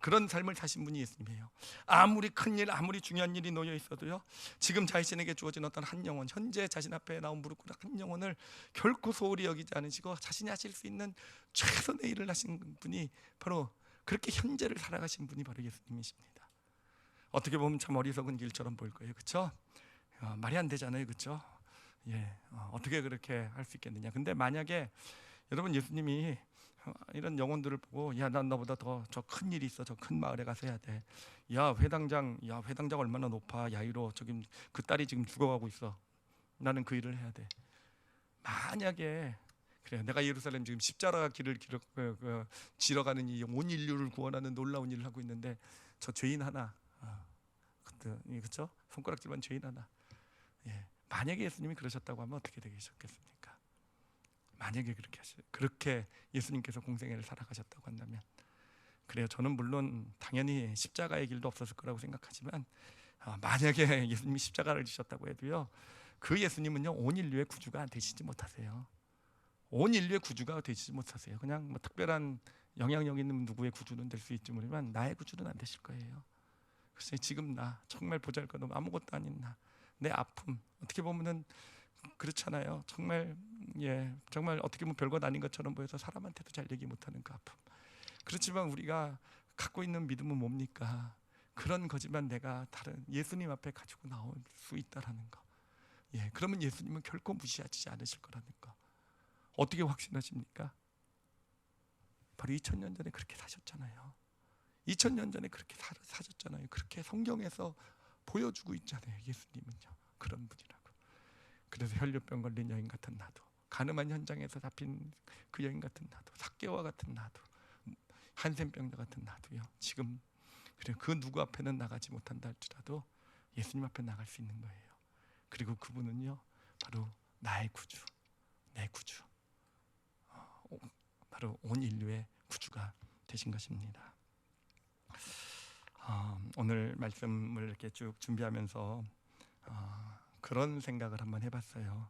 A: 그런 삶을 사신 분이 예수님이에요. 아무리 큰 일, 아무리 중요한 일이 놓여 있어도요, 지금 자신에게 주어진 어떤 한 영혼, 현재 자신 앞에 나온 무릎 꿇은 한 영혼을 결코 소홀히 여기지 않으시고 자신이 하실 수 있는 최선의 일을 하신 분이 바로, 그렇게 현재를 살아가신 분이 바로 예수님이십니다. 어떻게 보면 참 어리석은 길처럼 보일 거예요, 그렇죠? 말이 안 되잖아요, 그렇죠? 예, 어떻게 그렇게 할 수 있겠느냐. 근데 만약에 여러분 예수님이 이런 영혼들을 보고, 야, 난 너보다 더 저 큰 일이 있어, 저 큰 마을에 가서 해야 돼. 야, 회당장 얼마나 높아, 야이로, 저기 그 딸이 지금 죽어가고 있어, 나는 그 일을 해야 돼. 만약에 그래, 내가 예루살렘 지금 십자가 길을 지러가는 이 온 인류를 구원하는 놀라운 일을 하고 있는데 저 죄인 하나, 그렇죠? 손가락질만 죄인 하나. 예. 만약에 예수님이 그러셨다고 하면 어떻게 되겠습니까? 만약에 그렇게 예수님께서 공생애를 살아가셨다고 한다면, 그래요, 저는 물론 당연히 십자가의 길도 없었을 거라고 생각하지만 만약에 예수님이 십자가를 지셨다고 해도요, 그 예수님은요 온 인류의 구주가 되시지 못하세요. 온 인류의 구주가 되시지 못하세요. 그냥 뭐 특별한 영향력 있는 누구의 구주는 될 수 있지 모르지만 나의 구주는 안 되실 거예요. 그래서 지금 나 정말 보잘것없는 아무것도 아닌 내 아픔, 어떻게 보면은 그렇잖아요. 정말 정말 어떻게 보면 별것 아닌 것처럼 보여서 사람한테도 잘 얘기 못하는 그 아픔. 그렇지만 우리가 갖고 있는 믿음은 뭡니까? 그런 거지만 내가 다른 예수님 앞에 가지고 나올 수 있다라는 거. 그러면 예수님은 결코 무시하지 않으실 거라는 거. 어떻게 확신하십니까? 바로 2000년 전에 그렇게 사셨잖아요. 2000년 전에 그렇게 사셨잖아요. 그렇게 성경에서 보여주고 있잖아요. 예수님은요 그런 분이라고. 그래서 혈류병 걸린 여인 같은 나도, 가늠한 현장에서 잡힌 그 여인 같은 나도, 삭개와 같은 나도, 한센병자 같은 나도요, 지금 그래 그 누구 앞에는 나가지 못한다 할지라도 예수님 앞에 나갈 수 있는 거예요. 그리고 그분은요 바로 나의 구주, 내 구주, 바로 온 인류의 구주가 되신 것입니다. 오늘 말씀을 이렇게 쭉 준비하면서 그런 생각을 한번 해봤어요.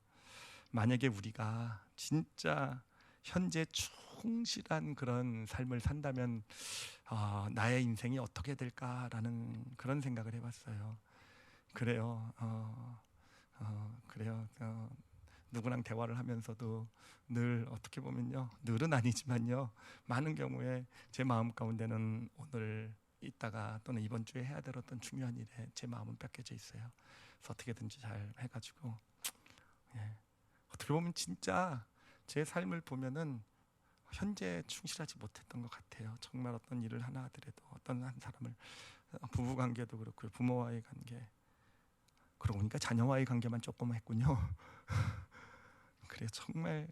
A: 만약에 우리가 진짜 현재 충실한 그런 삶을 산다면 나의 인생이 어떻게 될까라는 그런 생각을 해봤어요. 그래요. 누구랑 대화를 하면서도 늘 어떻게 보면요, 늘은 아니지만요, 많은 경우에 제 마음 가운데는 오늘 이따가 또는 이번 주에 해야 될 어떤 중요한 일에 제 마음은 뺏겨져 있어요. 그래서 어떻게든지 잘 해가지고, 예, 어떻게 보면 진짜 제 삶을 보면은 현재 충실하지 못했던 것 같아요. 정말 어떤 일을 하나 하더라도 어떤 한 사람을, 부부 관계도 그렇고요, 부모와의 관계, 그러고 보니까 자녀와의 관계만 조금 했군요. 그래 정말,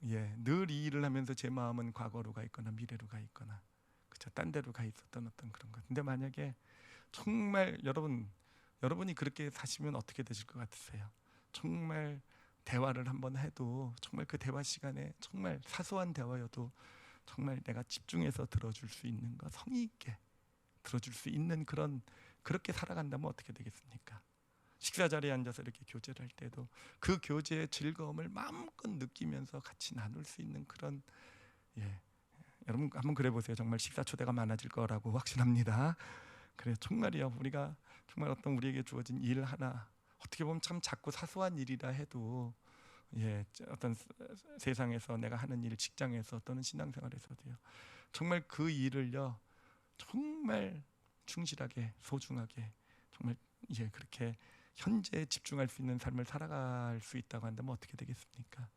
A: 늘 이 일을 하면서 제 마음은 과거로 가 있거나 미래로 가 있거나, 그쵸, 딴 데로 가 있었던 어떤 그런 것. 근데 만약에 정말 여러분이 그렇게 사시면 어떻게 되실 것 같으세요? 정말 대화를 한번 해도 정말 그 대화 시간에 정말 사소한 대화여도 정말 내가 집중해서 들어줄 수 있는 거, 성의 있게 들어줄 수 있는 그런, 그렇게 살아간다면 어떻게 되겠습니까? 식사 자리에 앉아서 이렇게 교제를 할 때도 그 교제의 즐거움을 마음껏 느끼면서 같이 나눌 수 있는 그런, 예, 여러분 한번 그래 보세요. 정말 식사 초대가 많아질 거라고 확신합니다. 그래 정말이요. 우리가 정말 어떤 우리에게 주어진 일 하나, 어떻게 보면 참 작고 사소한 일이라 해도, 어떤 세상에서 내가 하는 일, 직장에서 또는 신앙생활에서도요, 정말 그 일을요, 정말 충실하게 소중하게 정말, 그렇게 현재에 집중할 수 있는 삶을 살아갈 수 있다고 한다면 어떻게 되겠습니까?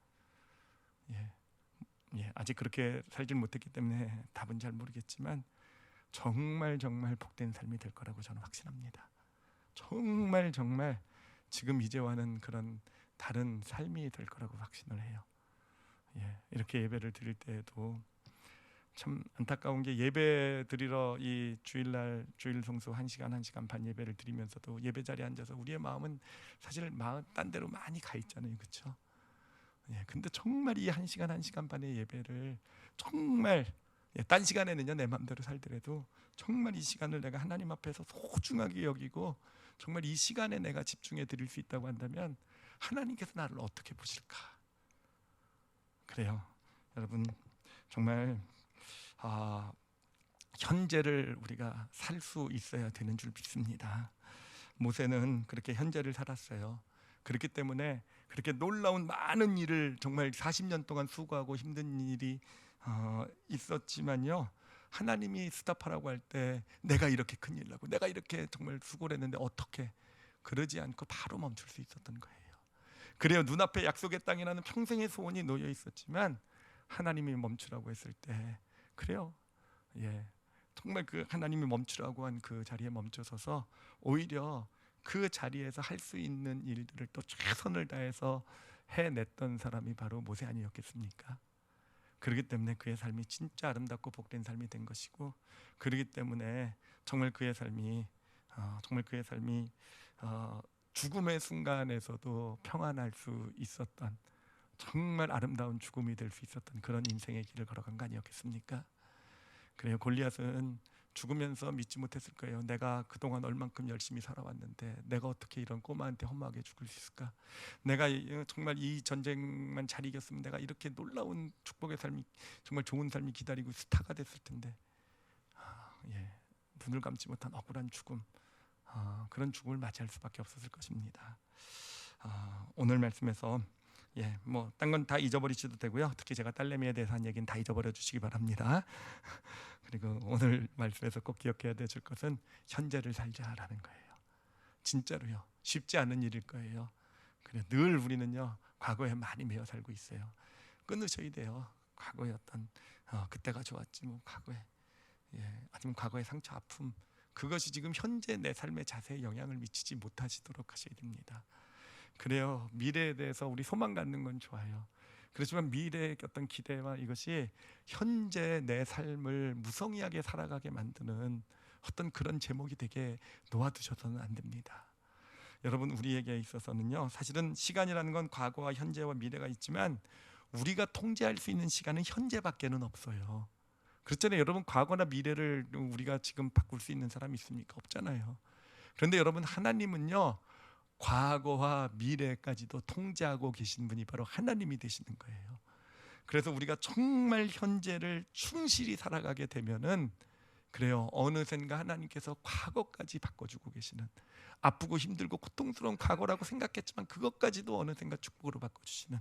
A: 예, 아직 그렇게 살질 못했기 때문에 답은 잘 모르겠지만 정말 정말 복된 삶이 될 거라고 저는 확신합니다. 정말 정말 지금 이제와는 그런 다른 삶이 될 거라고 확신을 해요. 이렇게 예배를 드릴 때에도 참 안타까운 게, 예배 드리러 이 주일날 주일 성수 1시간 반 예배를 드리면서도 예배 자리에 앉아서 우리의 마음은 사실 마음 딴 데로 많이 가 있잖아요, 그렇죠? 근데 정말 이 1시간 반의 예배를 정말, 딴 시간에는요 내 마음대로 살더라도 정말 이 시간을 내가 하나님 앞에서 소중하게 여기고 정말 이 시간에 내가 집중해 드릴 수 있다고 한다면 하나님께서 나를 어떻게 보실까? 그래요, 여러분 정말 현재를 우리가 살 수 있어야 되는 줄 믿습니다. 모세는 그렇게 현재를 살았어요. 그렇기 때문에 그렇게 놀라운 많은 일을, 정말 40년 동안 수고하고 힘든 일이 있었지만요, 하나님이 스탑하라고 할 때 내가 이렇게 큰일 나고 내가 이렇게 정말 수고를 했는데 어떻게, 그러지 않고 바로 멈출 수 있었던 거예요. 그래요, 눈앞에 약속의 땅이라는 평생의 소원이 놓여 있었지만 하나님이 멈추라고 했을 때, 그래요, 정말 그 하나님이 멈추라고 한 그 자리에 멈춰서서 오히려 그 자리에서 할 수 있는 일들을 또 최선을 다해서 해냈던 사람이 바로 모세 아니었겠습니까? 그렇기 때문에 그의 삶이 진짜 아름답고 복된 삶이 된 것이고, 그렇기 때문에 정말 그의 삶이 죽음의 순간에서도 평안할 수 있었던 정말 아름다운 죽음이 될 수 있었던 그런 인생의 길을 걸어간 거 아니었겠습니까? 그래요, 골리앗은 죽으면서 믿지 못했을 거예요. 내가 그동안 얼만큼 열심히 살아왔는데 내가 어떻게 이런 꼬마한테 허무하게 죽을 수 있을까? 내가 정말 이 전쟁만 잘 이겼으면 내가 이렇게 놀라운 축복의 삶이, 정말 좋은 삶이 기다리고 스타가 됐을 텐데, 눈을 감지 못한 억울한 죽음, 그런 죽음을 맞이할 수밖에 없었을 것입니다. 오늘 말씀에서 딴 건 다 잊어버리셔도 되고요. 특히 제가 딸내미에 대해서 한 얘기는 다 잊어버려 주시기 바랍니다. 그리고 오늘 말씀에서 꼭 기억해야 될 것은 현재를 살자라는 거예요. 진짜로요, 쉽지 않은 일일 거예요. 그래, 늘 우리는요 과거에 많이 매여 살고 있어요. 끊으셔야 돼요. 과거의 어떤 그때가 좋았지 뭐, 과거에, 아니면 과거의 상처, 아픔, 그것이 지금 현재 내 삶의 자세에 영향을 미치지 못하시도록 하셔야 됩니다. 그래요, 미래에 대해서 우리 소망 갖는 건 좋아요. 그렇지만 미래의 어떤 기대와 이것이 현재 내 삶을 무성의하게 살아가게 만드는 어떤 그런 제목이 되게 놓아두셔서는 안 됩니다. 여러분, 우리에게 있어서는요, 사실은 시간이라는 건 과거와 현재와 미래가 있지만 우리가 통제할 수 있는 시간은 현재밖에는 없어요. 그렇잖아요. 여러분, 과거나 미래를 우리가 지금 바꿀 수 있는 사람이 있습니까? 없잖아요. 그런데 여러분, 하나님은요 과거와 미래까지도 통제하고 계신 분이 바로 하나님이 되시는 거예요. 그래서 우리가 정말 현재를 충실히 살아가게 되면은 그래요. 어느샌가 하나님께서 과거까지 바꿔주고 계시는, 아프고 힘들고 고통스러운 과거라고 생각했지만 그것까지도 어느샌가 축복으로 바꿔주시는,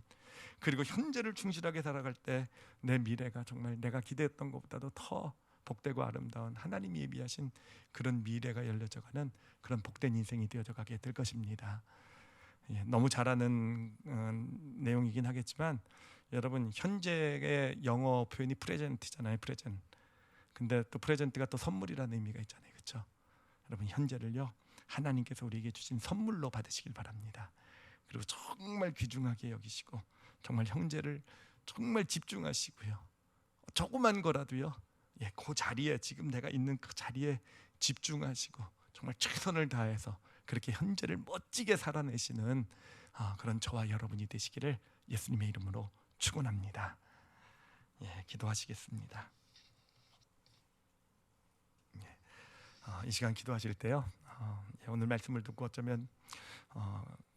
A: 그리고 현재를 충실하게 살아갈 때 내 미래가 정말 내가 기대했던 것보다도 더 복되고 아름다운 하나님이 예비하신 그런 미래가 열려져가는 그런 복된 인생이 되어져 가게 될 것입니다. 너무 잘하는 내용이긴 하겠지만 여러분, 현재의 영어 표현이 프레젠트잖아요. 프레젠트. 근데 또 프레젠트가 또 선물이라는 의미가 있잖아요. 그렇죠? 여러분, 현재를요 하나님께서 우리에게 주신 선물로 받으시길 바랍니다. 그리고 정말 귀중하게 여기시고 정말 형제를 정말 집중하시고요. 조그만 거라도요, 그 자리에, 지금 내가 있는 그 자리에 집중하시고 정말 최선을 다해서 그렇게 현재를 멋지게 살아내시는 그런 저와 여러분이 되시기를 예수님의 이름으로 축원합니다. 기도하시겠습니다. 이 시간 기도하실 때요, 오늘 말씀을 듣고 어쩌면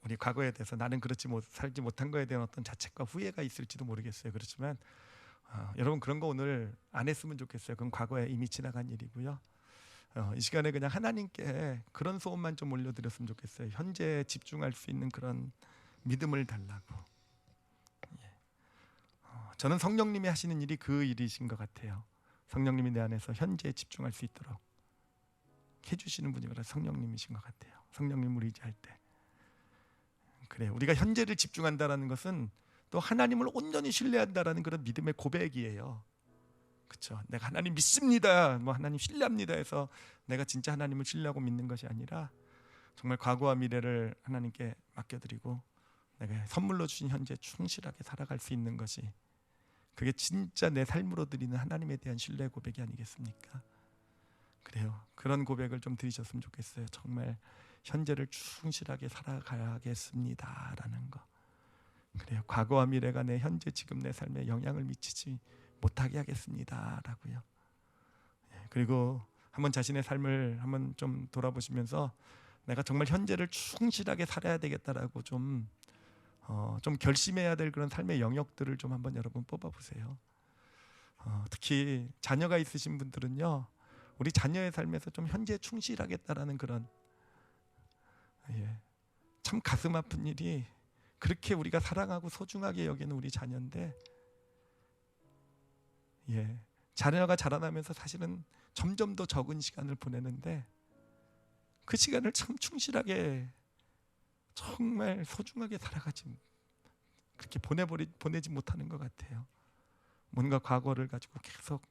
A: 우리 과거에 대해서 나는 살지 못한 거에 대한 어떤 자책과 후회가 있을지도 모르겠어요. 그렇지만 여러분, 그런 거 오늘 안 했으면 좋겠어요. 그건 과거에 이미 지나간 일이고요. 이 시간에 그냥 하나님께 그런 소원만 좀 올려드렸으면 좋겠어요. 현재에 집중할 수 있는 그런 믿음을 달라고. 저는 성령님이 하시는 일이 그 일이신 것 같아요. 성령님이 내 안에서 현재에 집중할 수 있도록 해주시는 분이 바로 성령님이신 것 같아요. 성령님을 의지할 때. 그래, 우리가 현재를 집중한다라는 것은 또 하나님을 온전히 신뢰한다라는 그런 믿음의 고백이에요. 그렇죠? 내가 하나님 믿습니다, 하나님 신뢰합니다 해서 내가 진짜 하나님을 신뢰하고 믿는 것이 아니라 정말 과거와 미래를 하나님께 맡겨드리고 내가 선물로 주신 현재 충실하게 살아갈 수 있는 것이, 그게 진짜 내 삶으로 드리는 하나님에 대한 신뢰 고백이 아니겠습니까? 그래요. 그런 고백을 좀 드리셨으면 좋겠어요. 정말 현재를 충실하게 살아가야겠습니다라는 거. 그래요. 과거와 미래가 내 현재 지금 내 삶에 영향을 미치지 못하게 하겠습니다라고요. 그리고 한번 자신의 삶을 한번 좀 돌아보시면서 내가 정말 현재를 충실하게 살아야 되겠다라고 좀 결심해야 될 그런 삶의 영역들을 좀 한번 여러분 뽑아보세요. 특히 자녀가 있으신 분들은요, 우리 자녀의 삶에서 좀 현재에 충실하겠다라는 그런, 참 가슴 아픈 일이, 그렇게 우리가 사랑하고 소중하게 여기는 우리 자녀인데, 자녀가 자라나면서 사실은 점점 더 적은 시간을 보내는데 그 시간을 참 충실하게 정말 소중하게 살아가지, 그렇게 보내지 못하는 것 같아요. 뭔가 과거를 가지고 계속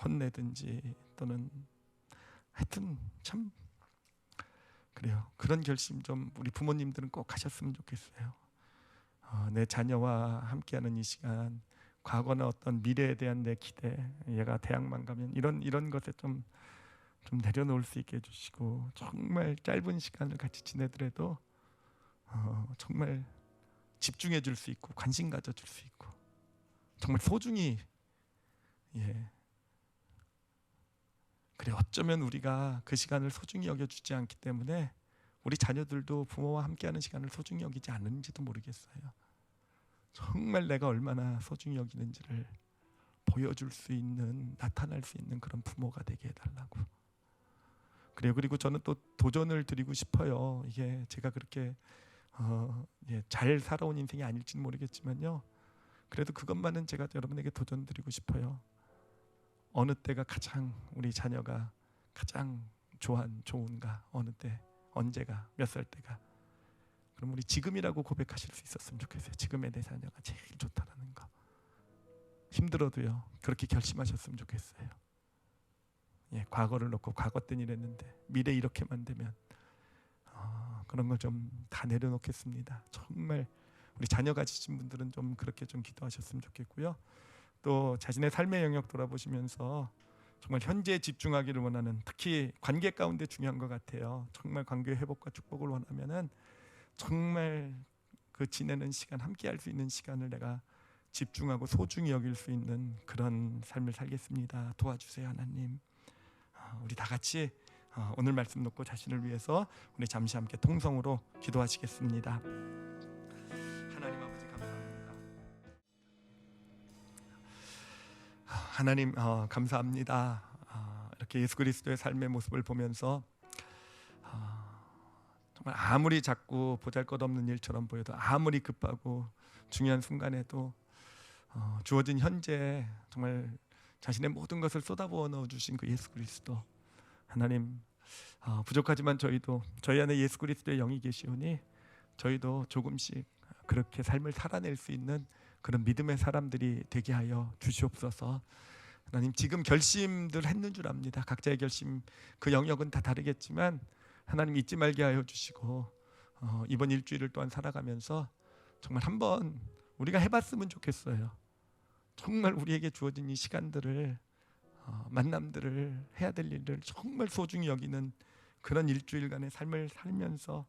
A: 혼내든지 또는 하여튼 참 그래요. 그런 결심 좀 우리 부모님들은 꼭 하셨으면 좋겠어요. 내 자녀와 함께하는 이 시간, 과거나 어떤 미래에 대한 내 기대, 얘가 대학만 가면 이런 것에 좀 내려놓을 수 있게 해주시고, 정말 짧은 시간을 같이 지내더라도 정말 집중해 줄 수 있고 관심 가져줄 수 있고 정말 소중히, 그래, 어쩌면 우리가 그 시간을 소중히 여겨주지 않기 때문에 우리 자녀들도 부모와 함께하는 시간을 소중히 여기지 않는지도 모르겠어요. 정말 내가 얼마나 소중히 여기는지를 보여줄 수 있는, 나타날 수 있는 그런 부모가 되게 해달라고. 그래요. 그리고 저는 또 도전을 드리고 싶어요. 이게 제가 그렇게 잘 살아온 인생이 아닐지는 모르겠지만요, 그래도 그것만은 제가 여러분에게 도전 드리고 싶어요. 어느 때가 가장 우리 자녀가 가장 좋은가, 어느 때, 언제가, 몇 살 때가, 그럼 우리 지금이라고 고백하실 수 있었으면 좋겠어요. 지금의 내 자녀가 제일 좋다라는 거. 힘들어도요 그렇게 결심하셨으면 좋겠어요. 과거를 놓고 과거 땐 이랬는데 미래 이렇게만 되면 그런 걸 좀 다 내려놓겠습니다. 정말 우리 자녀 가지신 분들은 좀 그렇게 좀 기도하셨으면 좋겠고요. 또 자신의 삶의 영역 돌아보시면서 정말 현재에 집중하기를 원하는, 특히 관계 가운데 중요한 것 같아요. 정말 관계 회복과 축복을 원하면은 정말 그 지내는 시간, 함께 할 수 있는 시간을 내가 집중하고 소중히 여길 수 있는 그런 삶을 살겠습니다. 도와주세요 하나님. 우리 다 같이 오늘 말씀 놓고 자신을 위해서 우리 잠시 함께 통성으로 기도하시겠습니다. 하나님 아버지 감사합니다. 하나님 감사합니다. 이렇게 이렇게 예수 그리스도의 삶의 모습을 보면서 정말 아무리 작고 보잘것없는 일처럼 보여도, 아무리 급하고 중요한 순간에도 주어진 현재 정말 자신의 모든 것을 쏟아부어 넣어주신 그 예수 그리스도 하나님, 부족하지만 저희도 저희 안에 예수 그리스도의 영이 계시오니 저희도 조금씩 그렇게 삶을 살아낼 수 있는 그런 믿음의 사람들이 되게 하여 주시옵소서. 하나님, 지금 결심들 했는 줄 압니다. 각자의 결심, 그 영역은 다 다르겠지만 하나님 잊지 말게 하여 주시고 이번 일주일을 또한 살아가면서 정말 한번 우리가 해봤으면 좋겠어요. 정말 우리에게 주어진 이 시간들을, 만남들을, 해야 될 일을 정말 소중히 여기는 그런 일주일간의 삶을 살면서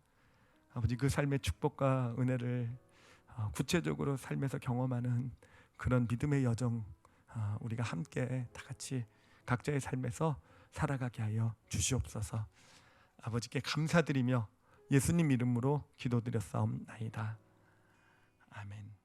A: 아버지, 그 삶의 축복과 은혜를 구체적으로 삶에서 경험하는 그런 믿음의 여정, 우리가 함께 다 같이 각자의 삶에서 살아가게 하여 주시옵소서. 아버지께 감사드리며 예수님 이름으로 기도드렸사옵나이다. 아멘.